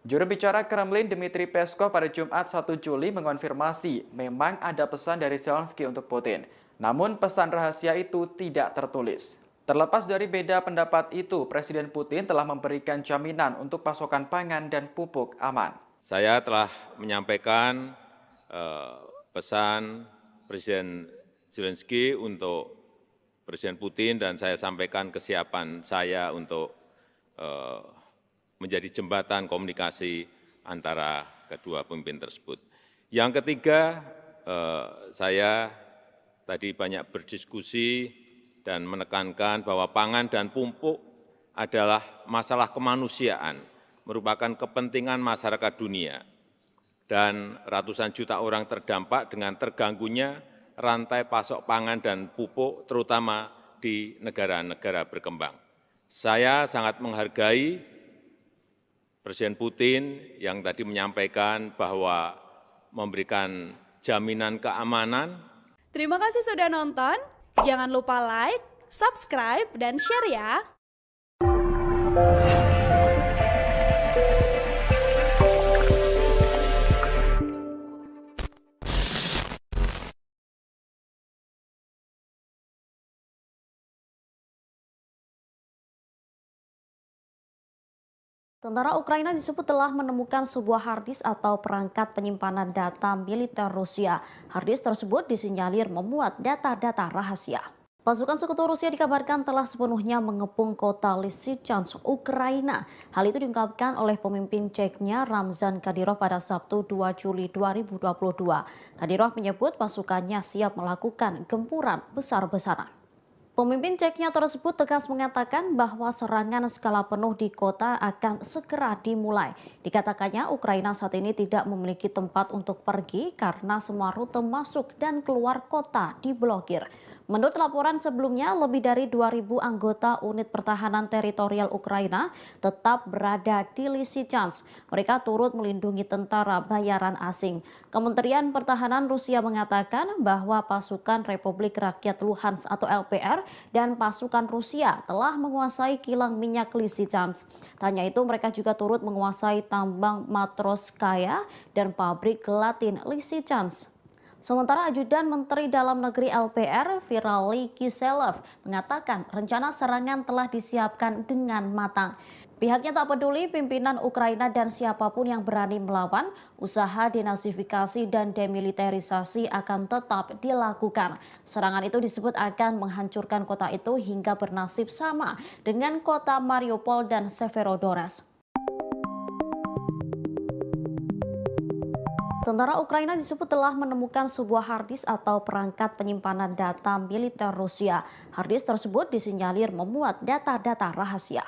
Juru bicara Kremlin Dmitry Peskov pada Jumat 1 Juli mengonfirmasi memang ada pesan dari Zelensky untuk Putin. Namun pesan rahasia itu tidak tertulis. Terlepas dari beda pendapat itu, Presiden Putin telah memberikan jaminan untuk pasokan pangan dan pupuk aman. Saya telah menyampaikan pesan Presiden Zelensky untuk Presiden Putin dan saya sampaikan kesiapan saya untuk menjadi jembatan komunikasi antara kedua pemimpin tersebut. Yang ketiga, saya tadi banyak berdiskusi dan menekankan bahwa pangan dan pupuk adalah masalah kemanusiaan, merupakan kepentingan masyarakat dunia, dan ratusan juta orang terdampak dengan terganggunya rantai pasok pangan dan pupuk, terutama di negara-negara berkembang. Saya sangat menghargai Presiden Putin yang tadi menyampaikan bahwa memberikan jaminan keamanan. Terima kasih sudah nonton, jangan lupa like, subscribe, dan share ya! Tentara Ukraina disebut telah menemukan sebuah harddisk atau perangkat penyimpanan data militer Rusia. Harddisk tersebut disinyalir memuat data-data rahasia. Pasukan sekutu Rusia dikabarkan telah sepenuhnya mengepung kota Lysychansk, Ukraina. Hal itu diungkapkan oleh pemimpin Ceknya Ramzan Kadyrov pada Sabtu 2 Juli 2022. Kadyrov menyebut pasukannya siap melakukan gempuran besar-besaran. Pemimpin Ceknya tersebut tegas mengatakan bahwa serangan skala penuh di kota akan segera dimulai. Dikatakannya Ukraina saat ini tidak memiliki tempat untuk pergi karena semua rute masuk dan keluar kota diblokir. Menurut laporan sebelumnya, lebih dari 2.000 anggota unit pertahanan teritorial Ukraina tetap berada di Lysychansk. Mereka turut melindungi tentara bayaran asing. Kementerian Pertahanan Rusia mengatakan bahwa pasukan Republik Rakyat Luhansk atau LPR dan pasukan Rusia telah menguasai kilang minyak Lysychansk. Tak hanya itu, mereka juga turut menguasai tambang Matroskaya dan pabrik gelatin Lysychansk. Sementara Ajudan Menteri Dalam Negeri LPR, Vitaly Kiselev, mengatakan rencana serangan telah disiapkan dengan matang. Pihaknya tak peduli pimpinan Ukraina dan siapapun yang berani melawan, usaha denasifikasi dan demilitarisasi akan tetap dilakukan. Serangan itu disebut akan menghancurkan kota itu hingga bernasib sama dengan kota Mariupol dan Severodonetsk. Tentara Ukraina disebut telah menemukan sebuah harddisk atau perangkat penyimpanan data militer Rusia. Harddisk tersebut disinyalir memuat data-data rahasia.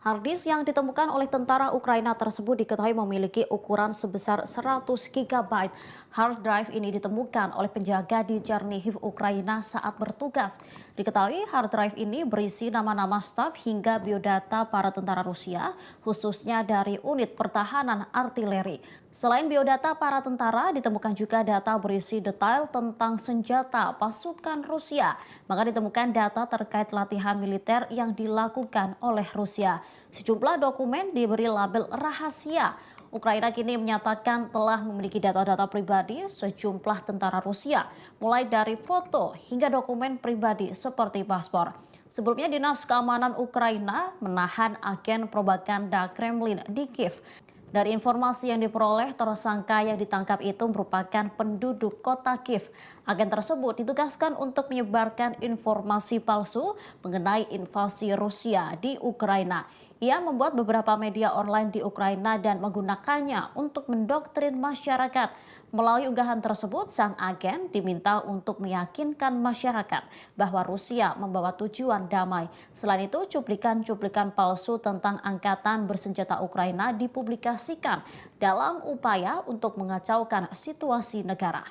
Harddisk yang ditemukan oleh tentara Ukraina tersebut diketahui memiliki ukuran sebesar 100 GB. Hard drive ini ditemukan oleh penjaga di Chernihiv, Ukraina saat bertugas. Diketahui hard drive ini berisi nama-nama staf hingga biodata para tentara Rusia, khususnya dari unit pertahanan artileri. Selain biodata para tentara, ditemukan juga data berisi detail tentang senjata pasukan Rusia. Maka ditemukan data terkait latihan militer yang dilakukan oleh Rusia. Sejumlah dokumen diberi label rahasia. Ukraina kini menyatakan telah memiliki data-data pribadi sejumlah tentara Rusia, mulai dari foto hingga dokumen pribadi seperti paspor. Sebelumnya, Dinas Keamanan Ukraina menahan agen propaganda Kremlin di Kiev. Dari informasi yang diperoleh, tersangka yang ditangkap itu merupakan penduduk kota Kiev. Agen tersebut ditugaskan untuk menyebarkan informasi palsu mengenai invasi Rusia di Ukraina. Ia membuat beberapa media online di Ukraina dan menggunakannya untuk mendoktrin masyarakat. Melalui unggahan tersebut, sang agen diminta untuk meyakinkan masyarakat bahwa Rusia membawa tujuan damai. Selain itu, cuplikan-cuplikan palsu tentang angkatan bersenjata Ukraina dipublikasikan dalam upaya untuk mengacaukan situasi negara.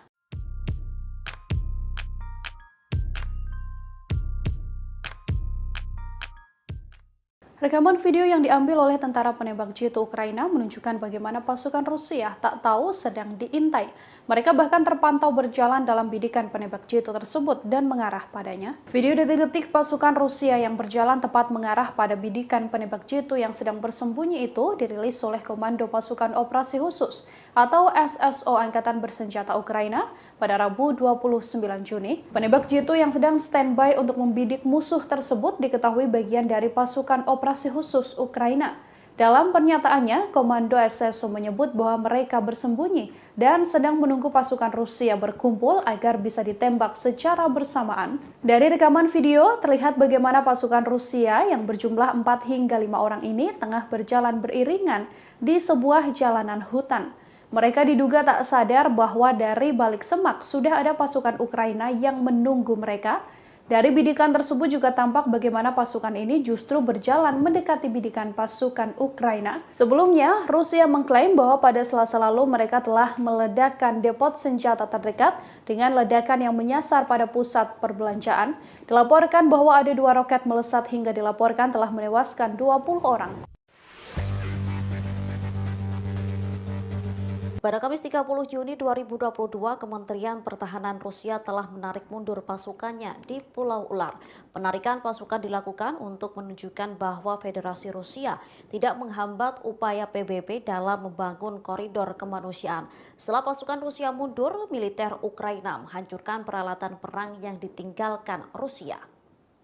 Rekaman video yang diambil oleh tentara penembak jitu Ukraina menunjukkan bagaimana pasukan Rusia tak tahu sedang diintai. Mereka bahkan terpantau berjalan dalam bidikan penembak jitu tersebut dan mengarah padanya. Video detik-detik pasukan Rusia yang berjalan tepat mengarah pada bidikan penembak jitu yang sedang bersembunyi itu dirilis oleh Komando Pasukan Operasi Khusus atau SSO Angkatan Bersenjata Ukraina pada Rabu 29 Juni. Penembak jitu yang sedang standby untuk membidik musuh tersebut diketahui bagian dari pasukan Operasi Khusus Ukraina. Dalam pernyataannya, Komando SSO menyebut bahwa mereka bersembunyi dan sedang menunggu pasukan Rusia berkumpul agar bisa ditembak secara bersamaan. Dari rekaman video, terlihat bagaimana pasukan Rusia yang berjumlah 4 hingga 5 orang ini tengah berjalan beriringan di sebuah jalanan hutan. Mereka diduga tak sadar bahwa dari balik semak sudah ada pasukan Ukraina yang menunggu mereka. Dari bidikan tersebut juga tampak bagaimana pasukan ini justru berjalan mendekati bidikan pasukan Ukraina. Sebelumnya, Rusia mengklaim bahwa pada Selasa lalu mereka telah meledakkan depot senjata terdekat dengan ledakan yang menyasar pada pusat perbelanjaan. Dilaporkan bahwa ada 2 roket melesat hingga dilaporkan telah menewaskan 20 orang. Pada Kamis 30 Juni 2022, Kementerian Pertahanan Rusia telah menarik mundur pasukannya di Pulau Ular. Penarikan pasukan dilakukan untuk menunjukkan bahwa Federasi Rusia tidak menghambat upaya PBB dalam membangun koridor kemanusiaan. Setelah pasukan Rusia mundur, militer Ukraina menghancurkan peralatan perang yang ditinggalkan Rusia.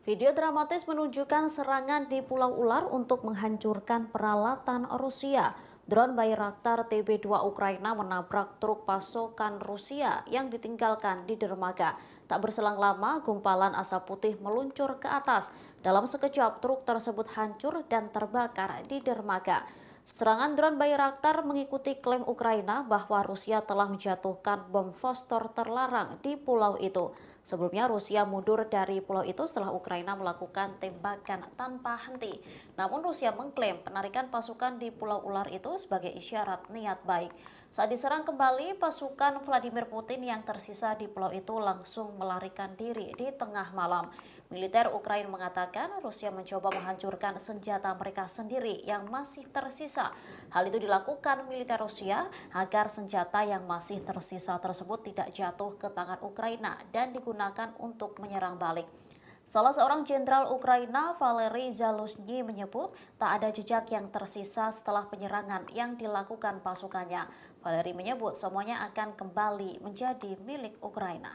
Video dramatis menunjukkan serangan di Pulau Ular untuk menghancurkan peralatan Rusia. Drone Bayraktar TB2 Ukraina menabrak truk pasokan Rusia yang ditinggalkan di dermaga. Tak berselang lama, gumpalan asap putih meluncur ke atas. Dalam sekejap, truk tersebut hancur dan terbakar di dermaga. Serangan drone Bayraktar mengikuti klaim Ukraina bahwa Rusia telah menjatuhkan bom fosfor terlarang di pulau itu. Sebelumnya Rusia mundur dari pulau itu setelah Ukraina melakukan tembakan tanpa henti. Namun Rusia mengklaim penarikan pasukan di Pulau Ular itu sebagai isyarat niat baik. Saat diserang kembali, pasukan Vladimir Putin yang tersisa di pulau itu langsung melarikan diri di tengah malam. Militer Ukraina mengatakan Rusia mencoba menghancurkan senjata mereka sendiri yang masih tersisa. Hal itu dilakukan militer Rusia agar senjata yang masih tersisa tersebut tidak jatuh ke tangan Ukraina dan digunakan untuk menyerang balik. Salah seorang jenderal Ukraina, Valery Zaluzhny, menyebut tak ada jejak yang tersisa setelah penyerangan yang dilakukan pasukannya. Valery menyebut semuanya akan kembali menjadi milik Ukraina.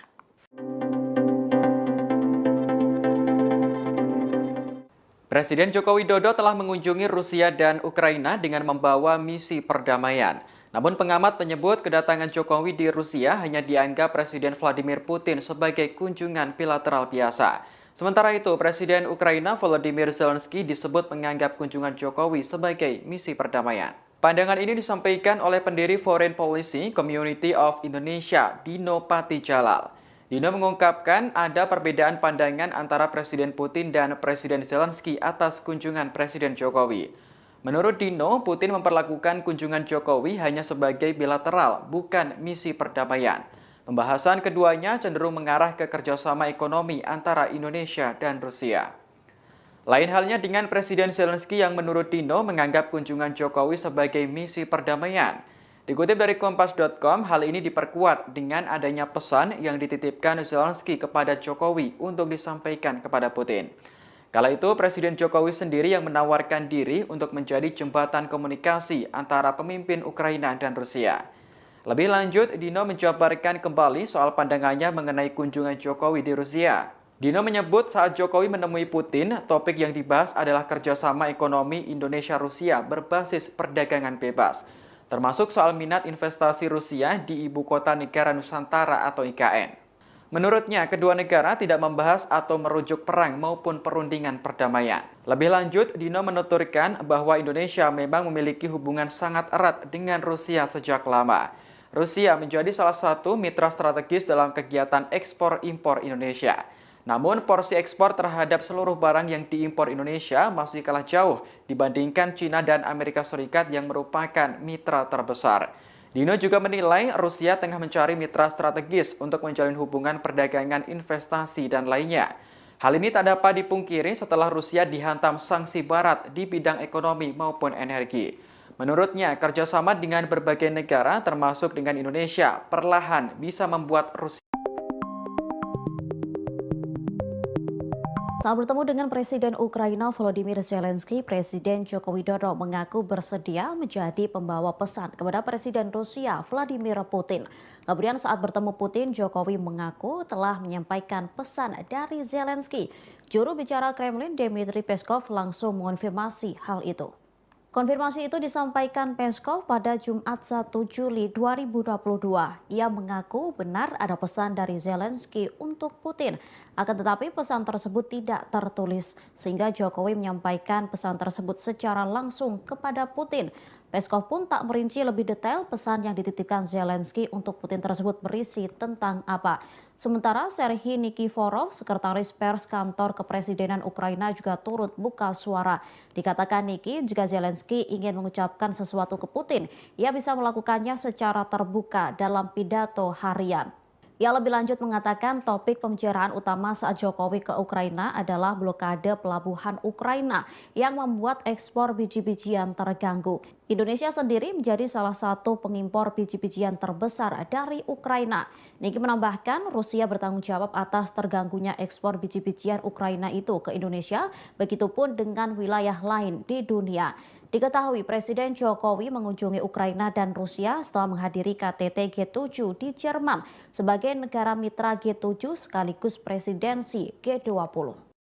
Presiden Joko Widodo telah mengunjungi Rusia dan Ukraina dengan membawa misi perdamaian. Namun pengamat menyebut kedatangan Jokowi di Rusia hanya dianggap Presiden Vladimir Putin sebagai kunjungan bilateral biasa. Sementara itu, Presiden Ukraina Volodymyr Zelensky disebut menganggap kunjungan Jokowi sebagai misi perdamaian. Pandangan ini disampaikan oleh pendiri Foreign Policy Community of Indonesia, Dino Patijalal. Dino mengungkapkan ada perbedaan pandangan antara Presiden Putin dan Presiden Zelensky atas kunjungan Presiden Jokowi. Menurut Dino, Putin memperlakukan kunjungan Jokowi hanya sebagai bilateral, bukan misi perdamaian. Pembahasan keduanya cenderung mengarah ke kerjasama ekonomi antara Indonesia dan Rusia. Lain halnya dengan Presiden Zelensky yang menurut Dino menganggap kunjungan Jokowi sebagai misi perdamaian. Dikutip dari Kompas.com, hal ini diperkuat dengan adanya pesan yang dititipkan Zelensky kepada Jokowi untuk disampaikan kepada Putin. Kala itu, Presiden Jokowi sendiri yang menawarkan diri untuk menjadi jembatan komunikasi antara pemimpin Ukraina dan Rusia. Lebih lanjut, Dino menjabarkan kembali soal pandangannya mengenai kunjungan Jokowi di Rusia. Dino menyebut saat Jokowi menemui Putin, topik yang dibahas adalah kerjasama ekonomi Indonesia-Rusia berbasis perdagangan bebas, termasuk soal minat investasi Rusia di Ibu Kota Negara Nusantara atau IKN. Menurutnya, kedua negara tidak membahas atau merujuk perang maupun perundingan perdamaian. Lebih lanjut, Dino menuturkan bahwa Indonesia memang memiliki hubungan sangat erat dengan Rusia sejak lama. Rusia menjadi salah satu mitra strategis dalam kegiatan ekspor-impor Indonesia. Namun, porsi ekspor terhadap seluruh barang yang diimpor Indonesia masih kalah jauh dibandingkan China dan Amerika Serikat yang merupakan mitra terbesar. Dino juga menilai Rusia tengah mencari mitra strategis untuk menjalin hubungan perdagangan, investasi, dan lainnya. Hal ini tak dapat dipungkiri setelah Rusia dihantam sanksi Barat di bidang ekonomi maupun energi. Menurutnya, kerjasama dengan berbagai negara termasuk dengan Indonesia perlahan bisa membuat Rusia. Saat bertemu dengan Presiden Ukraina Volodymyr Zelensky, Presiden Joko Widodo mengaku bersedia menjadi pembawa pesan kepada Presiden Rusia Vladimir Putin. Kemudian saat bertemu Putin, Jokowi mengaku telah menyampaikan pesan dari Zelensky. Juru bicara Kremlin Dmitry Peskov langsung mengonfirmasi hal itu. Konfirmasi itu disampaikan Peskov pada Jumat 1 Juli 2022. Ia mengaku benar ada pesan dari Zelensky untuk Putin. Akan tetapi pesan tersebut tidak tertulis, sehingga Jokowi menyampaikan pesan tersebut secara langsung kepada Putin. Peskov pun tak merinci lebih detail pesan yang dititipkan Zelensky untuk Putin tersebut berisi tentang apa. Sementara Serhiy Nikiforov, sekretaris pers kantor kepresidenan Ukraina juga turut buka suara. Dikatakan Niki, jika Zelensky ingin mengucapkan sesuatu ke Putin, ia bisa melakukannya secara terbuka dalam pidato harian. Ia lebih lanjut mengatakan topik pembicaraan utama saat Jokowi ke Ukraina adalah blokade pelabuhan Ukraina yang membuat ekspor biji-bijian terganggu. Indonesia sendiri menjadi salah satu pengimpor biji-bijian terbesar dari Ukraina. Niki menambahkan Rusia bertanggung jawab atas terganggunya ekspor biji-bijian Ukraina itu ke Indonesia, begitupun dengan wilayah lain di dunia. Diketahui Presiden Jokowi mengunjungi Ukraina dan Rusia setelah menghadiri KTT G7 di Jerman sebagai negara mitra G7 sekaligus presidensi G20.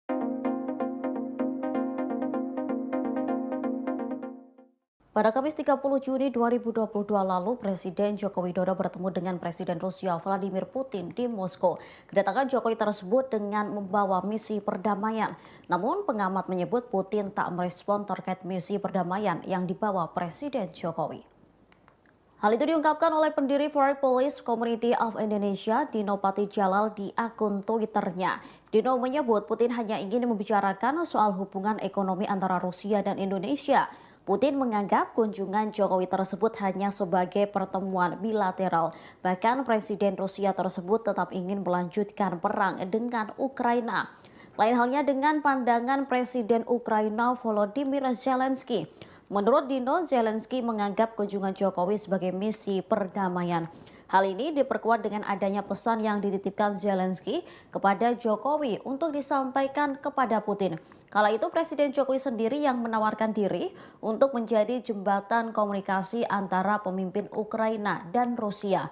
Pada Kamis 30 Juni 2022 lalu, Presiden Joko Widodo bertemu dengan Presiden Rusia Vladimir Putin di Moskow. Kedatangan Jokowi tersebut dengan membawa misi perdamaian. Namun pengamat menyebut Putin tak merespon terkait misi perdamaian yang dibawa Presiden Jokowi. Hal itu diungkapkan oleh pendiri Foreign Policy Community of Indonesia, Dino Patijalal di akun Twitternya. Dino menyebut Putin hanya ingin membicarakan soal hubungan ekonomi antara Rusia dan Indonesia. Putin menganggap kunjungan Jokowi tersebut hanya sebagai pertemuan bilateral. Bahkan Presiden Rusia tersebut tetap ingin melanjutkan perang dengan Ukraina. Lain halnya dengan pandangan Presiden Ukraina Volodymyr Zelensky. Menurut Dino, Zelensky menganggap kunjungan Jokowi sebagai misi perdamaian. Hal ini diperkuat dengan adanya pesan yang dititipkan Zelensky kepada Jokowi untuk disampaikan kepada Putin. Kala itu Presiden Jokowi sendiri yang menawarkan diri untuk menjadi jembatan komunikasi antara pemimpin Ukraina dan Rusia.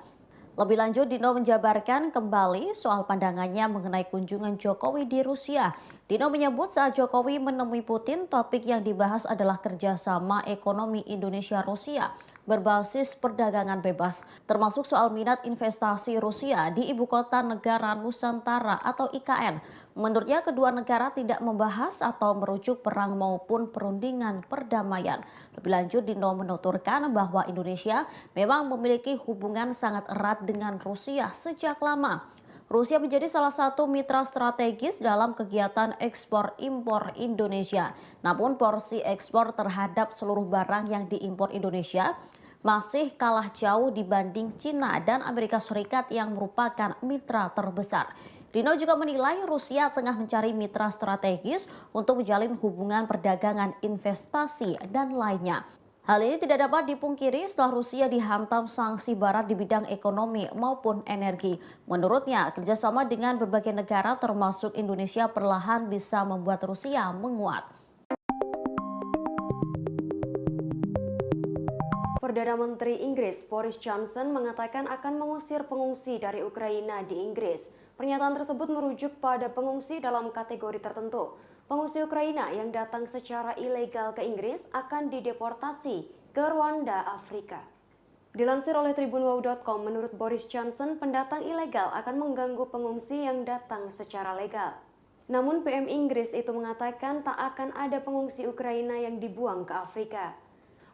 Lebih lanjut, Dino menjabarkan kembali soal pandangannya mengenai kunjungan Jokowi di Rusia. Dino menyebut saat Jokowi menemui Putin, topik yang dibahas adalah kerjasama ekonomi Indonesia-Rusia berbasis perdagangan bebas, termasuk soal minat investasi Rusia di Ibu Kota Negara Nusantara atau IKN. Menurutnya, kedua negara tidak membahas atau merujuk perang maupun perundingan perdamaian. Lebih lanjut, Dino menuturkan bahwa Indonesia memang memiliki hubungan sangat erat dengan Rusia sejak lama. Rusia menjadi salah satu mitra strategis dalam kegiatan ekspor-impor Indonesia. Namun porsi ekspor terhadap seluruh barang yang diimpor Indonesia masih kalah jauh dibanding Cina dan Amerika Serikat yang merupakan mitra terbesar. Dino juga menilai Rusia tengah mencari mitra strategis untuk menjalin hubungan perdagangan, investasi, dan lainnya. Hal ini tidak dapat dipungkiri setelah Rusia dihantam sanksi barat di bidang ekonomi maupun energi. Menurutnya, kerjasama dengan berbagai negara termasuk Indonesia perlahan bisa membuat Rusia menguat. Perdana Menteri Inggris Boris Johnson mengatakan akan mengusir pengungsi dari Ukraina di Inggris. Pernyataan tersebut merujuk pada pengungsi dalam kategori tertentu. Pengungsi Ukraina yang datang secara ilegal ke Inggris akan dideportasi ke Rwanda, Afrika. Dilansir oleh tribunwow.com, menurut Boris Johnson, pendatang ilegal akan mengganggu pengungsi yang datang secara legal. Namun PM Inggris itu mengatakan tak akan ada pengungsi Ukraina yang dibuang ke Afrika.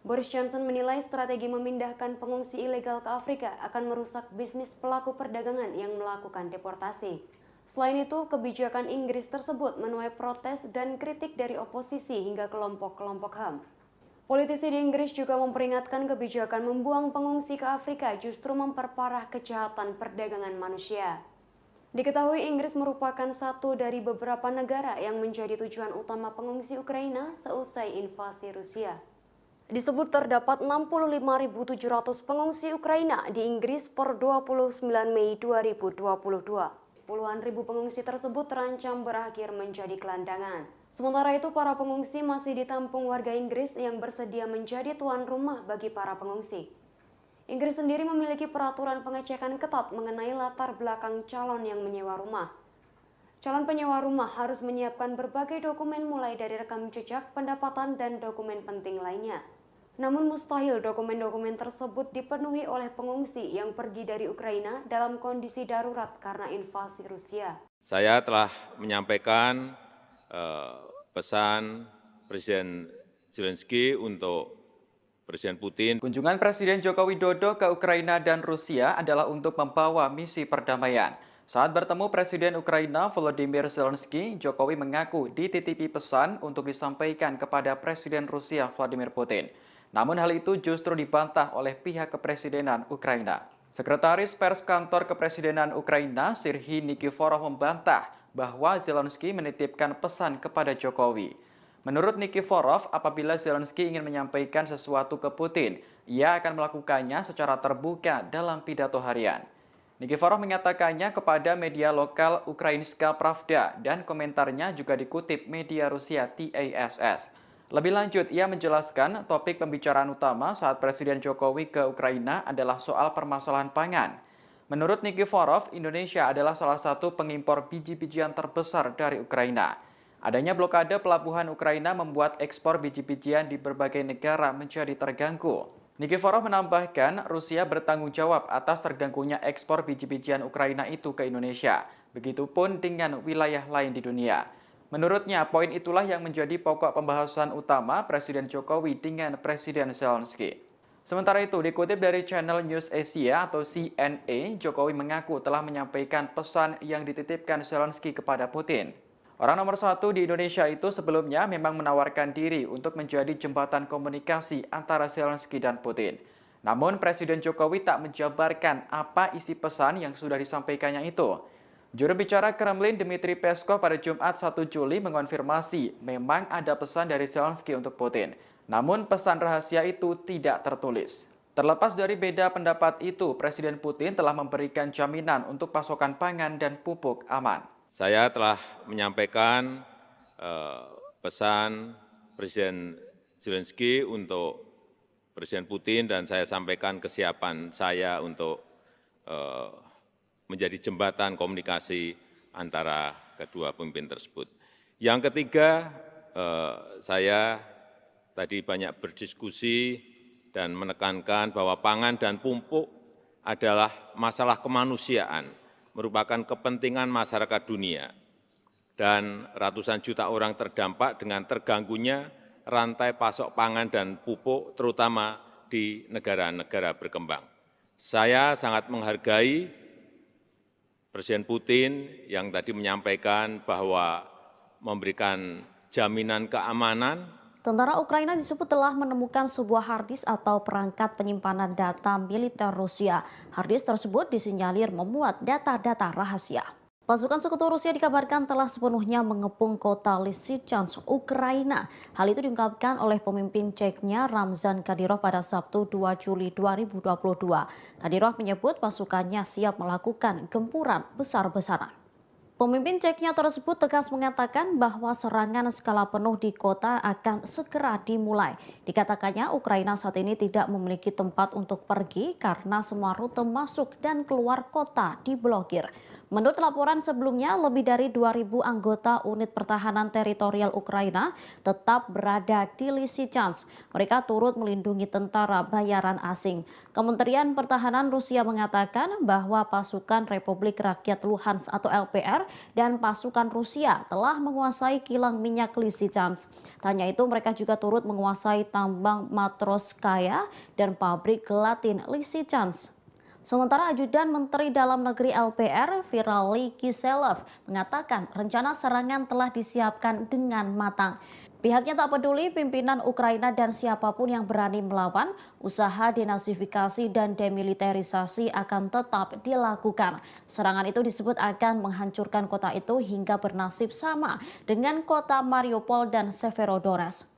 Boris Johnson menilai strategi memindahkan pengungsi ilegal ke Afrika akan merusak bisnis pelaku perdagangan yang melakukan deportasi. Selain itu, kebijakan Inggris tersebut menuai protes dan kritik dari oposisi hingga kelompok-kelompok HAM. Politisi di Inggris juga memperingatkan kebijakan membuang pengungsi ke Afrika justru memperparah kejahatan perdagangan manusia. Diketahui Inggris merupakan satu dari beberapa negara yang menjadi tujuan utama pengungsi Ukraina seusai invasi Rusia. Disebut terdapat 65.700 pengungsi Ukraina di Inggris per 29 Mei 2022. Puluhan ribu pengungsi tersebut terancam berakhir menjadi gelandangan. Sementara itu, para pengungsi masih ditampung warga Inggris yang bersedia menjadi tuan rumah bagi para pengungsi. Inggris sendiri memiliki peraturan pengecekan ketat mengenai latar belakang calon yang menyewa rumah. Calon penyewa rumah harus menyiapkan berbagai dokumen mulai dari rekam jejak, pendapatan, dan dokumen penting lainnya. Namun mustahil dokumen-dokumen tersebut dipenuhi oleh pengungsi yang pergi dari Ukraina dalam kondisi darurat karena invasi Rusia. Saya telah menyampaikan pesan Presiden Zelensky untuk Presiden Putin. Kunjungan Presiden Joko Widodo ke Ukraina dan Rusia adalah untuk membawa misi perdamaian. Saat bertemu Presiden Ukraina Volodymyr Zelensky, Jokowi mengaku dititipi pesan untuk disampaikan kepada Presiden Rusia Vladimir Putin. Namun hal itu justru dibantah oleh pihak kepresidenan Ukraina. Sekretaris Pers Kantor Kepresidenan Ukraina, Serhiy Nikiforov membantah bahwa Zelensky menitipkan pesan kepada Jokowi. Menurut Nikiforov, apabila Zelensky ingin menyampaikan sesuatu ke Putin, ia akan melakukannya secara terbuka dalam pidato harian. Nikiforov mengatakannya kepada media lokal Ukrainska Pravda dan komentarnya juga dikutip media Rusia TASS. Lebih lanjut, ia menjelaskan topik pembicaraan utama saat Presiden Jokowi ke Ukraina adalah soal permasalahan pangan. Menurut Nikiforov, Indonesia adalah salah satu pengimpor biji-bijian terbesar dari Ukraina. Adanya blokade pelabuhan Ukraina membuat ekspor biji-bijian di berbagai negara menjadi terganggu. Nikiforov menambahkan, Rusia bertanggung jawab atas terganggunya ekspor biji-bijian Ukraina itu ke Indonesia. Begitupun dengan wilayah lain di dunia. Menurutnya, poin itulah yang menjadi pokok pembahasan utama Presiden Jokowi dengan Presiden Zelensky. Sementara itu, dikutip dari channel News Asia atau CNA, Jokowi mengaku telah menyampaikan pesan yang dititipkan Zelensky kepada Putin. Orang nomor satu di Indonesia itu sebelumnya memang menawarkan diri untuk menjadi jembatan komunikasi antara Zelensky dan Putin. Namun, Presiden Jokowi tak menjabarkan apa isi pesan yang sudah disampaikannya itu. Juru bicara Kremlin Dmitry Peskov pada Jumat 1 Juli mengonfirmasi memang ada pesan dari Zelensky untuk Putin. Namun pesan rahasia itu tidak tertulis. Terlepas dari beda pendapat itu, Presiden Putin telah memberikan jaminan untuk pasokan pangan dan pupuk aman. Saya telah menyampaikan pesan Presiden Zelensky untuk Presiden Putin dan saya sampaikan kesiapan saya untuk menjadi jembatan komunikasi antara kedua pemimpin tersebut. Yang ketiga, saya tadi banyak berdiskusi dan menekankan bahwa pangan dan pupuk adalah masalah kemanusiaan, merupakan kepentingan masyarakat dunia, dan ratusan juta orang terdampak dengan terganggunya rantai pasok pangan dan pupuk, terutama di negara-negara berkembang. Saya sangat menghargai Presiden Putin yang tadi menyampaikan bahwa memberikan jaminan keamanan. Tentara Ukraina disebut telah menemukan sebuah harddisk atau perangkat penyimpanan data militer Rusia. Harddisk tersebut disinyalir memuat data-data rahasia. Pasukan sekutu Rusia dikabarkan telah sepenuhnya mengepung kota Lysychansk, Ukraina. Hal itu diungkapkan oleh pemimpin Chechnya Ramzan Kadyrov pada Sabtu 2 Juli 2022. Kadyrov menyebut pasukannya siap melakukan gempuran besar-besaran. Pemimpin Chechnya tersebut tegas mengatakan bahwa serangan skala penuh di kota akan segera dimulai. Dikatakannya Ukraina saat ini tidak memiliki tempat untuk pergi karena semua rute masuk dan keluar kota diblokir. Menurut laporan sebelumnya, lebih dari 2.000 anggota unit pertahanan teritorial Ukraina tetap berada di Lysychansk. Mereka turut melindungi tentara bayaran asing. Kementerian Pertahanan Rusia mengatakan bahwa pasukan Republik Rakyat Luhansk atau LPR dan pasukan Rusia telah menguasai kilang minyak Lysychansk. Tanya itu, mereka juga turut menguasai tambang Matroskaya dan pabrik gelatin Lysychansk. Sementara Ajudan Menteri Dalam Negeri LPR, Vitaly Kiselov, mengatakan rencana serangan telah disiapkan dengan matang. Pihaknya tak peduli pimpinan Ukraina dan siapapun yang berani melawan, usaha denasifikasi dan demilitarisasi akan tetap dilakukan. Serangan itu disebut akan menghancurkan kota itu hingga bernasib sama dengan kota Mariupol dan Severodonetsk.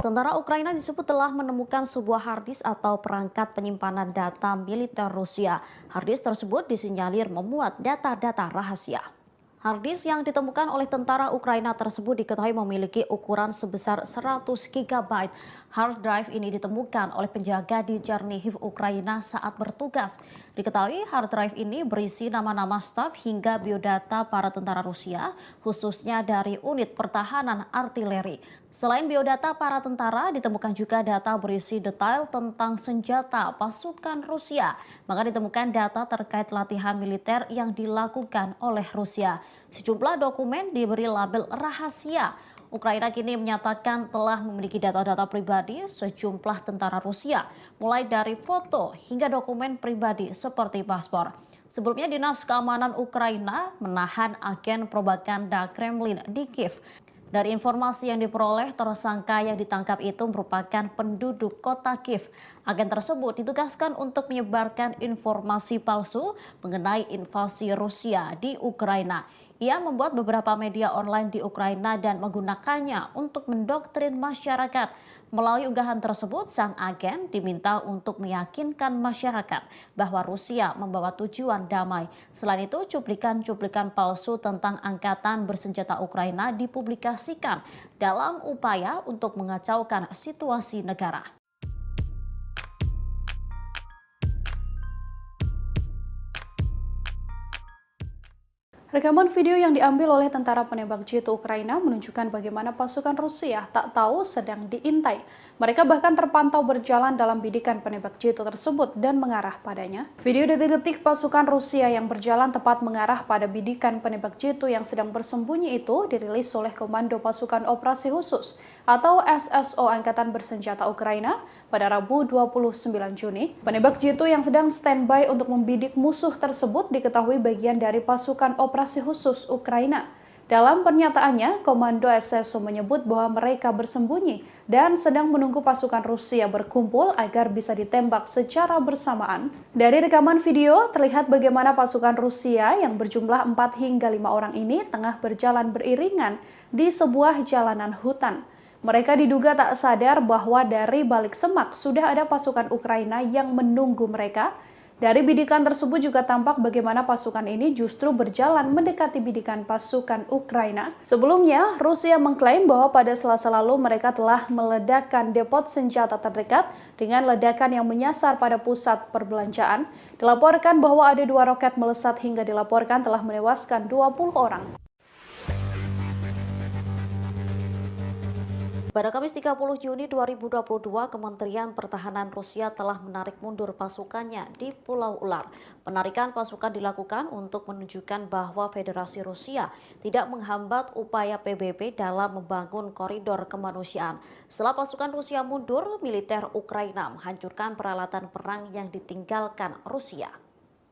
Tentara Ukraina disebut telah menemukan sebuah harddisk atau perangkat penyimpanan data militer Rusia. Harddisk tersebut disinyalir memuat data-data rahasia. Harddisk yang ditemukan oleh tentara Ukraina tersebut diketahui memiliki ukuran sebesar 100 GB. Hard drive ini ditemukan oleh penjaga di Chernihiv, Ukraina saat bertugas. Diketahui hard drive ini berisi nama-nama staf hingga biodata para tentara Rusia, khususnya dari unit pertahanan artileri. Selain biodata para tentara, ditemukan juga data berisi detail tentang senjata pasukan Rusia. Maka ditemukan data terkait latihan militer yang dilakukan oleh Rusia. Sejumlah dokumen diberi label rahasia. Ukraina kini menyatakan telah memiliki data-data pribadi sejumlah tentara Rusia, mulai dari foto hingga dokumen pribadi seperti paspor. Sebelumnya, Dinas Keamanan Ukraina menahan agen propaganda Kremlin di Kiev. Dari informasi yang diperoleh, tersangka yang ditangkap itu merupakan penduduk kota Kiev. Agen tersebut ditugaskan untuk menyebarkan informasi palsu mengenai invasi Rusia di Ukraina. Ia membuat beberapa media online di Ukraina dan menggunakannya untuk mendoktrin masyarakat. Melalui unggahan tersebut, sang agen diminta untuk meyakinkan masyarakat bahwa Rusia membawa tujuan damai. Selain itu, cuplikan-cuplikan palsu tentang angkatan bersenjata Ukraina dipublikasikan dalam upaya untuk mengacaukan situasi negara. Rekaman video yang diambil oleh tentara penembak jitu Ukraina menunjukkan bagaimana pasukan Rusia tak tahu sedang diintai. Mereka bahkan terpantau berjalan dalam bidikan penembak jitu tersebut dan mengarah padanya. Video detik-detik pasukan Rusia yang berjalan tepat mengarah pada bidikan penembak jitu yang sedang bersembunyi itu dirilis oleh Komando Pasukan Operasi Khusus atau SSO Angkatan Bersenjata Ukraina pada Rabu 29 Juni. Penembak jitu yang sedang standby untuk membidik musuh tersebut diketahui bagian dari pasukan Operasi Khusus Ukraina. Dalam pernyataannya, Komando SSO menyebut bahwa mereka bersembunyi dan sedang menunggu pasukan Rusia berkumpul agar bisa ditembak secara bersamaan. Dari rekaman video, terlihat bagaimana pasukan Rusia yang berjumlah 4 hingga 5 orang ini tengah berjalan beriringan di sebuah jalanan hutan. Mereka diduga tak sadar bahwa dari balik semak sudah ada pasukan Ukraina yang menunggu mereka. Dari bidikan tersebut juga tampak bagaimana pasukan ini justru berjalan mendekati bidikan pasukan Ukraina. Sebelumnya, Rusia mengklaim bahwa pada Selasa lalu mereka telah meledakkan depot senjata terdekat dengan ledakan yang menyasar pada pusat perbelanjaan. Dilaporkan bahwa ada 2 roket melesat hingga dilaporkan telah menewaskan 20 orang. Pada Kamis 30 Juni 2022, Kementerian Pertahanan Rusia telah menarik mundur pasukannya di Pulau Ular. Penarikan pasukan dilakukan untuk menunjukkan bahwa Federasi Rusia tidak menghambat upaya PBB dalam membangun koridor kemanusiaan. Setelah pasukan Rusia mundur, militer Ukraina menghancurkan peralatan perang yang ditinggalkan Rusia.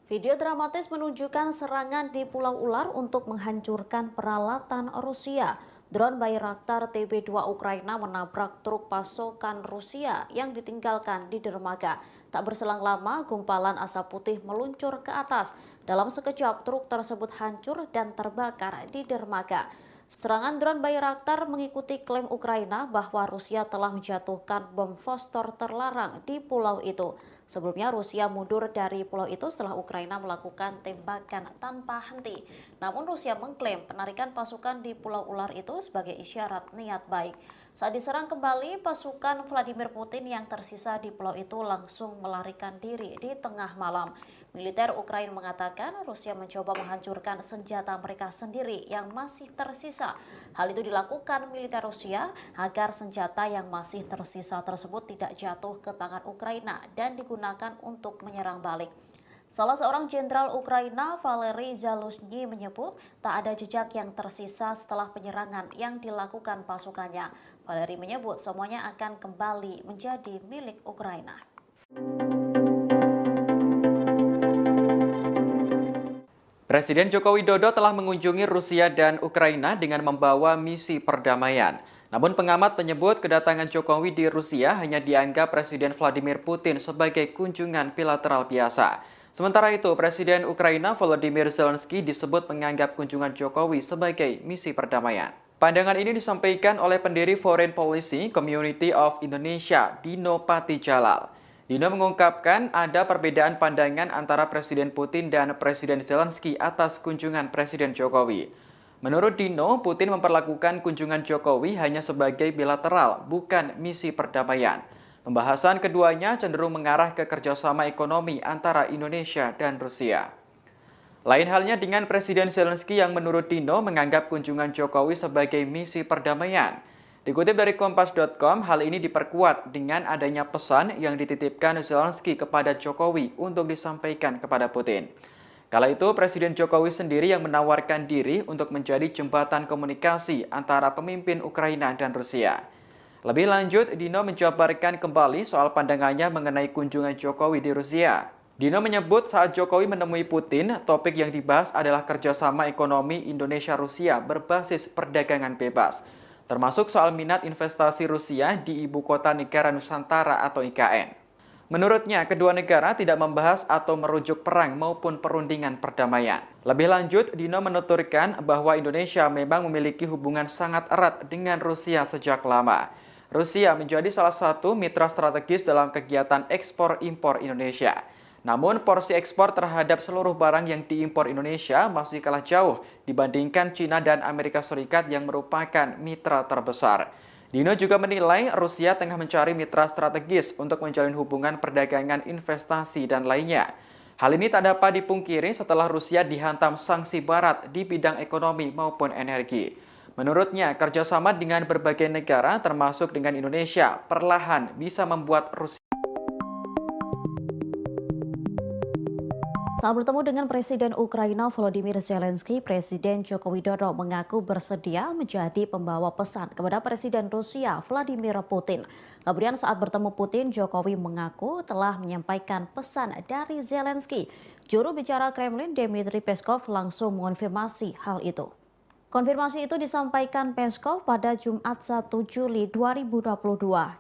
Video dramatis menunjukkan serangan di Pulau Ular untuk menghancurkan peralatan Rusia. Drone Bayraktar TB2 Ukraina menabrak truk pasokan Rusia yang ditinggalkan di dermaga. Tak berselang lama, gumpalan asap putih meluncur ke atas. Dalam sekejap, truk tersebut hancur dan terbakar di dermaga. Serangan drone Bayraktar mengikuti klaim Ukraina bahwa Rusia telah menjatuhkan bom fosfor terlarang di pulau itu. Sebelumnya Rusia mundur dari pulau itu setelah Ukraina melakukan tembakan tanpa henti. Namun Rusia mengklaim penarikan pasukan di Pulau Ular itu sebagai isyarat niat baik. Saat diserang kembali, pasukan Vladimir Putin yang tersisa di pulau itu langsung melarikan diri di tengah malam. Militer Ukraina mengatakan Rusia mencoba menghancurkan senjata mereka sendiri yang masih tersisa. Hal itu dilakukan militer Rusia agar senjata yang masih tersisa tersebut tidak jatuh ke tangan Ukraina dan digunakan untuk menyerang balik. Salah seorang jenderal Ukraina, Valery Zaluzhny, menyebut tak ada jejak yang tersisa setelah penyerangan yang dilakukan pasukannya. Valery menyebut semuanya akan kembali menjadi milik Ukraina. Presiden Joko Widodo telah mengunjungi Rusia dan Ukraina dengan membawa misi perdamaian. Namun pengamat menyebut kedatangan Jokowi di Rusia hanya dianggap Presiden Vladimir Putin sebagai kunjungan bilateral biasa. Sementara itu, Presiden Ukraina Volodymyr Zelensky disebut menganggap kunjungan Jokowi sebagai misi perdamaian. Pandangan ini disampaikan oleh pendiri Foreign Policy Community of Indonesia, Dino Patijalal. Dino mengungkapkan ada perbedaan pandangan antara Presiden Putin dan Presiden Zelensky atas kunjungan Presiden Jokowi. Menurut Dino, Putin memperlakukan kunjungan Jokowi hanya sebagai bilateral, bukan misi perdamaian. Pembahasan keduanya cenderung mengarah ke kerjasama ekonomi antara Indonesia dan Rusia. Lain halnya dengan Presiden Zelensky yang menurut Dino menganggap kunjungan Jokowi sebagai misi perdamaian. Dikutip dari Kompas.com, hal ini diperkuat dengan adanya pesan yang dititipkan Zelensky kepada Jokowi untuk disampaikan kepada Putin. Kala itu, Presiden Jokowi sendiri yang menawarkan diri untuk menjadi jembatan komunikasi antara pemimpin Ukraina dan Rusia. Lebih lanjut, Dino menjabarkan kembali soal pandangannya mengenai kunjungan Jokowi di Rusia. Dino menyebut saat Jokowi menemui Putin, topik yang dibahas adalah kerjasama ekonomi Indonesia-Rusia berbasis perdagangan bebas, termasuk soal minat investasi Rusia di Ibu Kota Negara Nusantara atau IKN. Menurutnya, kedua negara tidak membahas atau merujuk perang maupun perundingan perdamaian. Lebih lanjut, Dino menuturkan bahwa Indonesia memang memiliki hubungan sangat erat dengan Rusia sejak lama. Rusia menjadi salah satu mitra strategis dalam kegiatan ekspor-impor Indonesia. Namun, porsi ekspor terhadap seluruh barang yang diimpor Indonesia masih kalah jauh dibandingkan China dan Amerika Serikat yang merupakan mitra terbesar. Dino juga menilai Rusia tengah mencari mitra strategis untuk menjalin hubungan perdagangan, investasi, dan lainnya. Hal ini tak dapat dipungkiri setelah Rusia dihantam sanksi Barat di bidang ekonomi maupun energi. Menurutnya, kerjasama dengan berbagai negara termasuk dengan Indonesia perlahan bisa membuat Rusia. Saat bertemu dengan Presiden Ukraina Volodymyr Zelensky, Presiden Joko Widodo mengaku bersedia menjadi pembawa pesan kepada Presiden Rusia Vladimir Putin. Kemudian saat bertemu Putin, Jokowi mengaku telah menyampaikan pesan dari Zelensky. Juru bicara Kremlin Dmitry Peskov langsung mengonfirmasi hal itu. Konfirmasi itu disampaikan Peskov pada Jumat 1 Juli 2022.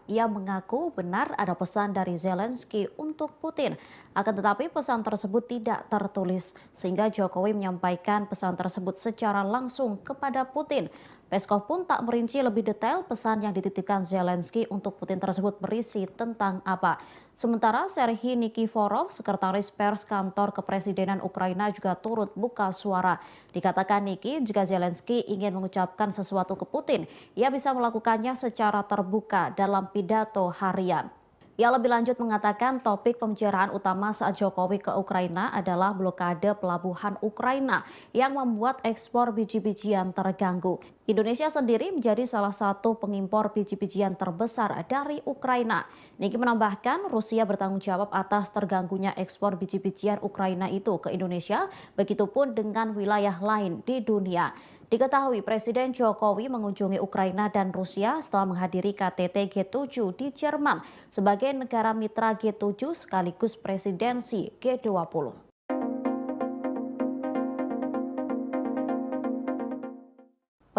Ia mengaku benar ada pesan dari Zelensky untuk Putin. Akan tetapi pesan tersebut tidak tertulis, sehingga Jokowi menyampaikan pesan tersebut secara langsung kepada Putin. Peskov pun tak merinci lebih detail pesan yang dititipkan Zelensky untuk Putin tersebut berisi tentang apa. Sementara Serhiy Nikiforov, sekretaris pers kantor kepresidenan Ukraina juga turut buka suara. Dikatakan Niki, jika Zelensky ingin mengucapkan sesuatu ke Putin, ia bisa melakukannya secara terbuka dalam pidato harian. Ia lebih lanjut mengatakan topik pembicaraan utama saat Jokowi ke Ukraina adalah blokade pelabuhan Ukraina yang membuat ekspor biji-bijian terganggu. Indonesia sendiri menjadi salah satu pengimpor biji-bijian terbesar dari Ukraina. Niki menambahkan Rusia bertanggung jawab atas terganggunya ekspor biji-bijian Ukraina itu ke Indonesia, begitupun dengan wilayah lain di dunia. Diketahui Presiden Jokowi mengunjungi Ukraina dan Rusia setelah menghadiri KTT G7 di Jerman sebagai negara mitra G7 sekaligus presidensi G20.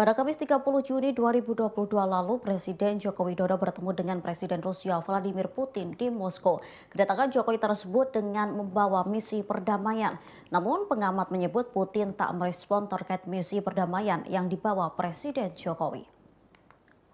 Pada Kamis 30 Juni 2022 lalu, Presiden Joko Widodo bertemu dengan Presiden Rusia Vladimir Putin di Moskow. Kedatangan Jokowi tersebut dengan membawa misi perdamaian. Namun pengamat menyebut Putin tak merespon terkait misi perdamaian yang dibawa Presiden Jokowi.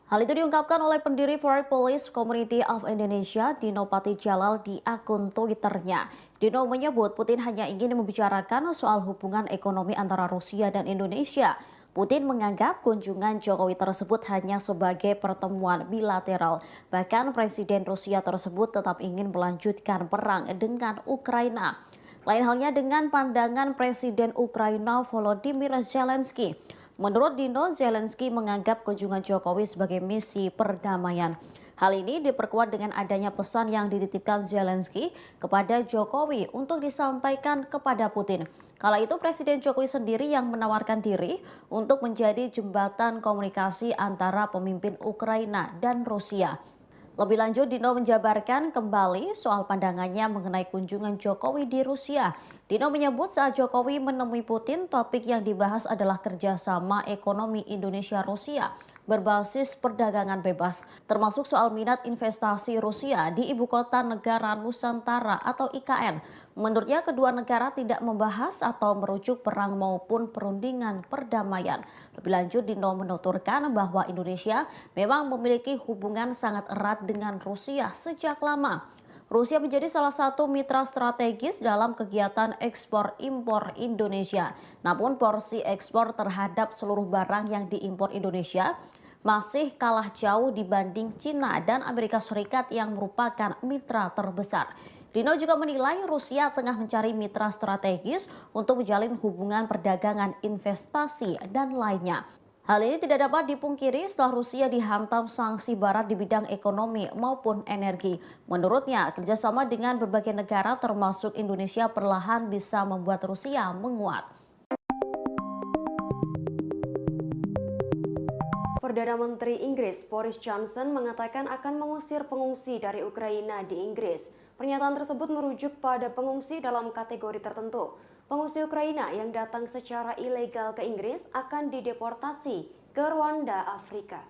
Hal itu diungkapkan oleh pendiri Foreign Policy Community of Indonesia, Dino Patijalal, di akun Twitternya. Dino menyebut Putin hanya ingin membicarakan soal hubungan ekonomi antara Rusia dan Indonesia. Putin menganggap kunjungan Jokowi tersebut hanya sebagai pertemuan bilateral. Bahkan Presiden Rusia tersebut tetap ingin melanjutkan perang dengan Ukraina. Lain halnya dengan pandangan Presiden Ukraina Volodymyr Zelensky. Menurut Dino, Zelensky menganggap kunjungan Jokowi sebagai misi perdamaian. Hal ini diperkuat dengan adanya pesan yang dititipkan Zelensky kepada Jokowi untuk disampaikan kepada Putin. Kala itu Presiden Jokowi sendiri yang menawarkan diri untuk menjadi jembatan komunikasi antara pemimpin Ukraina dan Rusia. Lebih lanjut, Dino menjabarkan kembali soal pandangannya mengenai kunjungan Jokowi di Rusia. Dino menyebut saat Jokowi menemui Putin, topik yang dibahas adalah kerjasama ekonomi Indonesia-Rusia berbasis perdagangan bebas, termasuk soal minat investasi Rusia di Ibu Kota Negara Nusantara atau IKN. Menurutnya kedua negara tidak membahas atau merujuk perang maupun perundingan perdamaian. Lebih lanjut, Dino menuturkan bahwa Indonesia memang memiliki hubungan sangat erat dengan Rusia sejak lama. Rusia menjadi salah satu mitra strategis dalam kegiatan ekspor-impor Indonesia. Namun porsi ekspor terhadap seluruh barang yang diimpor Indonesia masih kalah jauh dibanding Cina dan Amerika Serikat yang merupakan mitra terbesar. Dino juga menilai Rusia tengah mencari mitra strategis untuk menjalin hubungan perdagangan, investasi, dan lainnya. Hal ini tidak dapat dipungkiri setelah Rusia dihantam sanksi Barat di bidang ekonomi maupun energi. Menurutnya, kerjasama dengan berbagai negara termasuk Indonesia perlahan bisa membuat Rusia menguat. Perdana Menteri Inggris Boris Johnson mengatakan akan mengusir pengungsi dari Ukraina di Inggris. Pernyataan tersebut merujuk pada pengungsi dalam kategori tertentu. Pengungsi Ukraina yang datang secara ilegal ke Inggris akan dideportasi ke Rwanda, Afrika.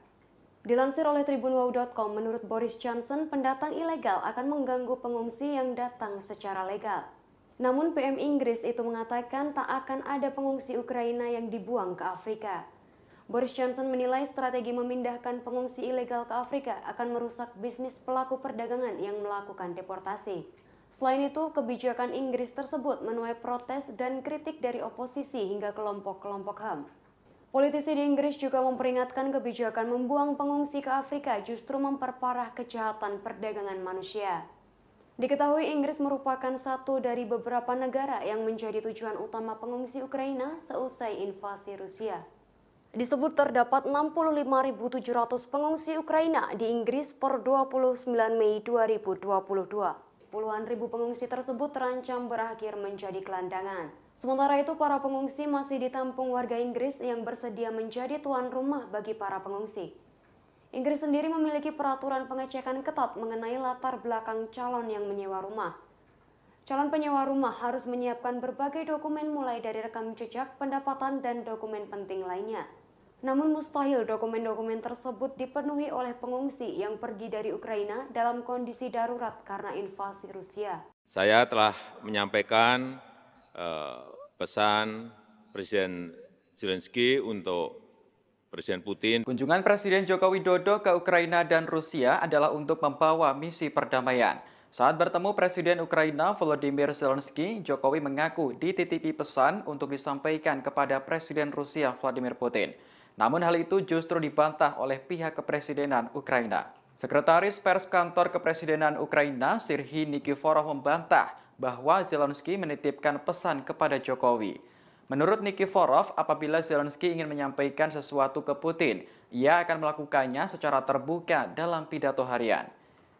Dilansir oleh tribunwow.com, menurut Boris Johnson, pendatang ilegal akan mengganggu pengungsi yang datang secara legal. Namun PM Inggris itu mengatakan tak akan ada pengungsi Ukraina yang dibuang ke Afrika. Boris Johnson menilai strategi memindahkan pengungsi ilegal ke Afrika akan merusak bisnis pelaku perdagangan yang melakukan deportasi. Selain itu, kebijakan Inggris tersebut menuai protes dan kritik dari oposisi hingga kelompok-kelompok HAM. Politisi di Inggris juga memperingatkan kebijakan membuang pengungsi ke Afrika justru memperparah kejahatan perdagangan manusia. Diketahui Inggris merupakan satu dari beberapa negara yang menjadi tujuan utama pengungsi Ukraina seusai invasi Rusia. Disebut terdapat 65.700 pengungsi Ukraina di Inggris per 29 Mei 2022. Puluhan ribu pengungsi tersebut terancam berakhir menjadi gelandangan. Sementara itu, para pengungsi masih ditampung warga Inggris yang bersedia menjadi tuan rumah bagi para pengungsi. Inggris sendiri memiliki peraturan pengecekan ketat mengenai latar belakang calon yang menyewa rumah. Calon penyewa rumah harus menyiapkan berbagai dokumen mulai dari rekam jejak, pendapatan, dan dokumen penting lainnya. Namun mustahil dokumen-dokumen tersebut dipenuhi oleh pengungsi yang pergi dari Ukraina dalam kondisi darurat karena invasi Rusia. Saya telah menyampaikan pesan Presiden Zelensky untuk Presiden Putin. Kunjungan Presiden Joko Widodo ke Ukraina dan Rusia adalah untuk membawa misi perdamaian. Saat bertemu Presiden Ukraina Volodymyr Zelensky, Jokowi mengaku dititipi pesan untuk disampaikan kepada Presiden Rusia Vladimir Putin. Namun hal itu justru dibantah oleh pihak kepresidenan Ukraina. Sekretaris Pers Kantor Kepresidenan Ukraina, Serhiy Nikiforov membantah bahwa Zelensky menitipkan pesan kepada Jokowi. Menurut Nikiforov, apabila Zelensky ingin menyampaikan sesuatu ke Putin, ia akan melakukannya secara terbuka dalam pidato harian.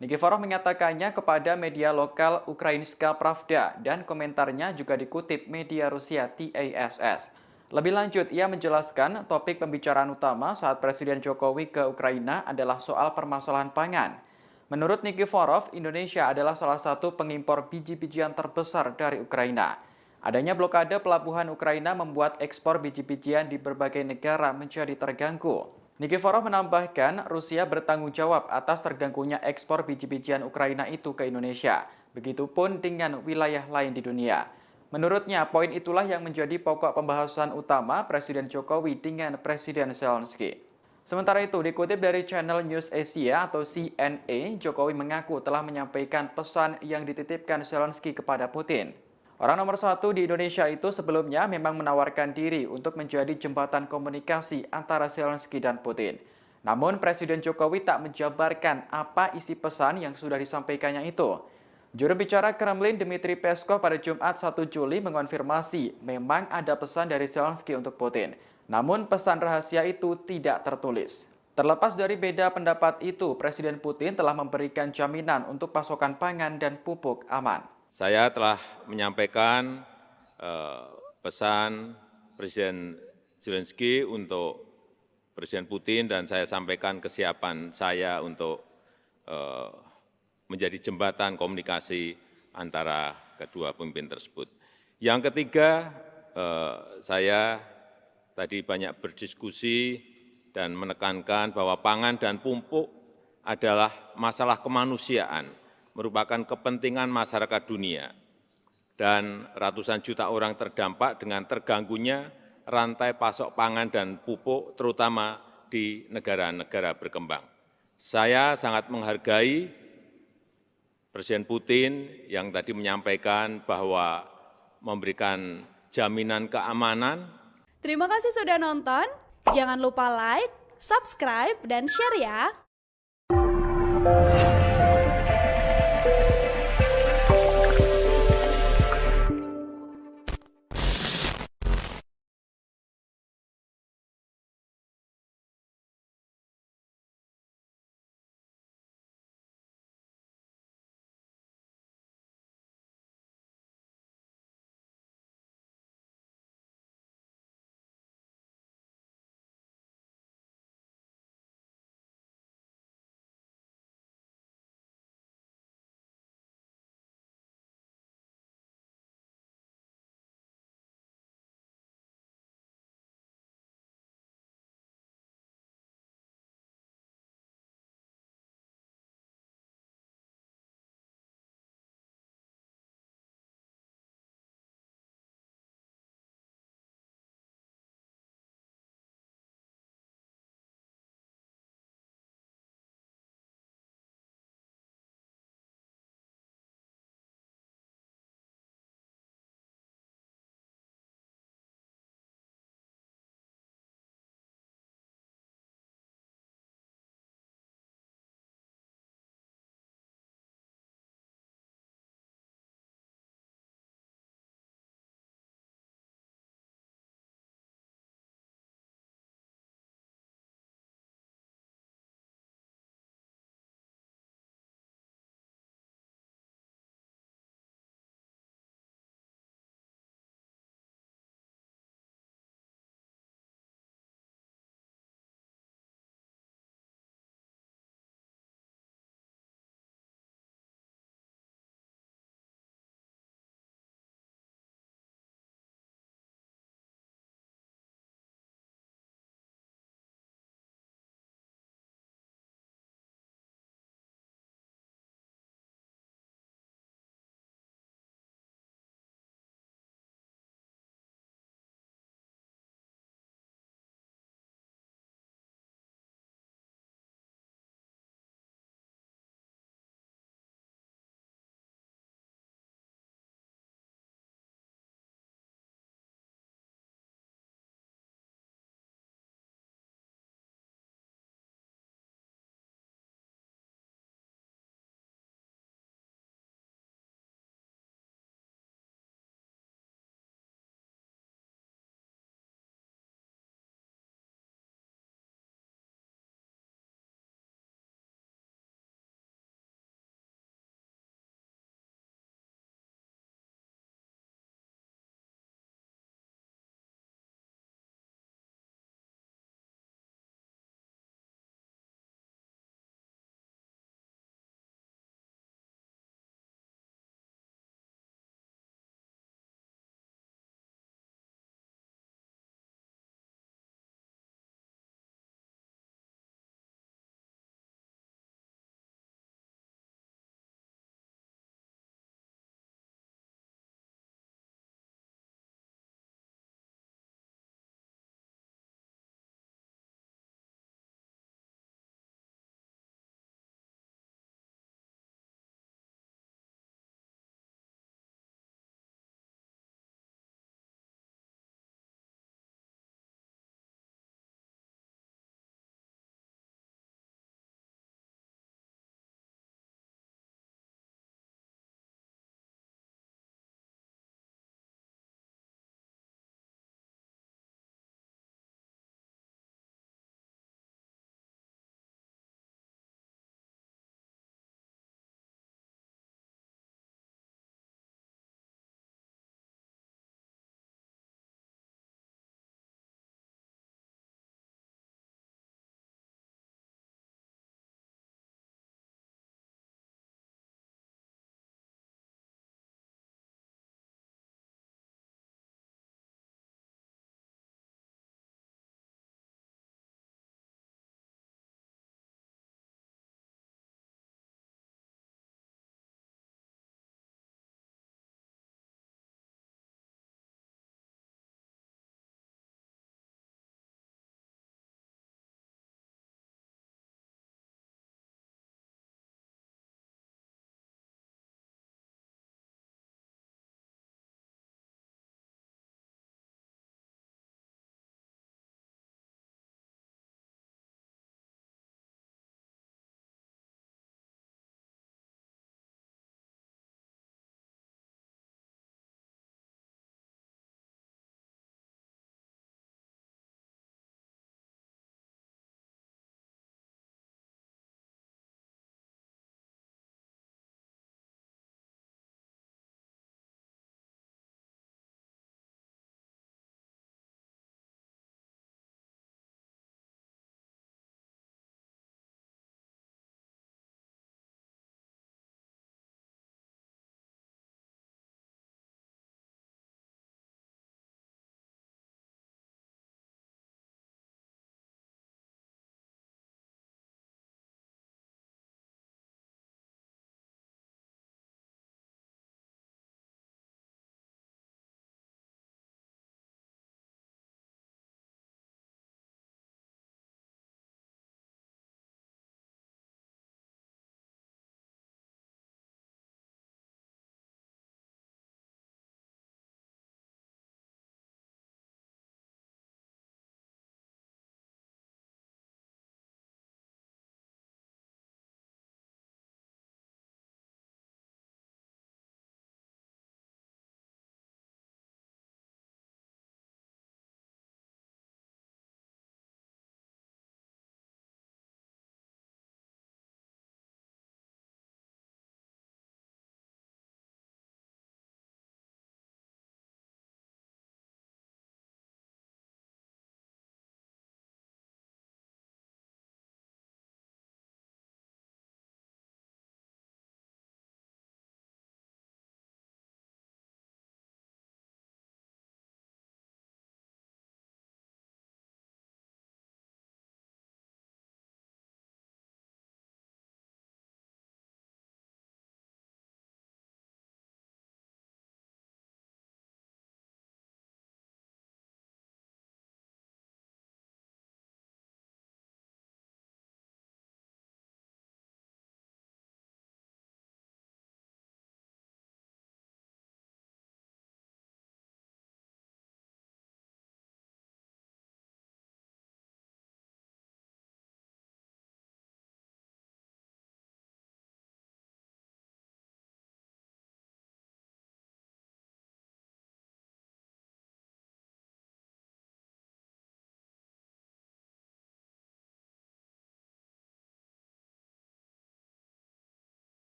Nikiforov mengatakannya kepada media lokal Ukrainska Pravda dan komentarnya juga dikutip media Rusia TASS. Lebih lanjut, ia menjelaskan topik pembicaraan utama saat Presiden Jokowi ke Ukraina adalah soal permasalahan pangan. Menurut Nikiforov, Indonesia adalah salah satu pengimpor biji-bijian terbesar dari Ukraina. Adanya blokade pelabuhan Ukraina membuat ekspor biji-bijian di berbagai negara menjadi terganggu. Nikiforov menambahkan, Rusia bertanggung jawab atas terganggunya ekspor biji-bijian Ukraina itu ke Indonesia. Begitupun dengan wilayah lain di dunia. Menurutnya, poin itulah yang menjadi pokok pembahasan utama Presiden Jokowi dengan Presiden Zelensky. Sementara itu, dikutip dari channel News Asia atau CNA, Jokowi mengaku telah menyampaikan pesan yang dititipkan Zelensky kepada Putin. Orang nomor satu di Indonesia itu sebelumnya memang menawarkan diri untuk menjadi jembatan komunikasi antara Zelensky dan Putin. Namun Presiden Jokowi tak menjabarkan apa isi pesan yang sudah disampaikannya itu. Juru bicara Kremlin Dmitry Peskov pada Jumat 1 Juli mengonfirmasi memang ada pesan dari Zelensky untuk Putin. Namun pesan rahasia itu tidak tertulis. Terlepas dari beda pendapat itu, Presiden Putin telah memberikan jaminan untuk pasokan pangan dan pupuk aman. Saya telah menyampaikan pesan Presiden Zelensky untuk Presiden Putin dan saya sampaikan kesiapan saya untuk menjadi jembatan komunikasi antara kedua pemimpin tersebut. Yang ketiga, saya tadi banyak berdiskusi dan menekankan bahwa pangan dan pupuk adalah masalah kemanusiaan, merupakan kepentingan masyarakat dunia, dan ratusan juta orang terdampak dengan terganggunya rantai pasok pangan dan pupuk, terutama di negara-negara berkembang. Saya sangat menghargai Presiden Putin yang tadi menyampaikan bahwa memberikan jaminan keamanan. Terima kasih sudah nonton. Jangan lupa like, subscribe, dan share ya.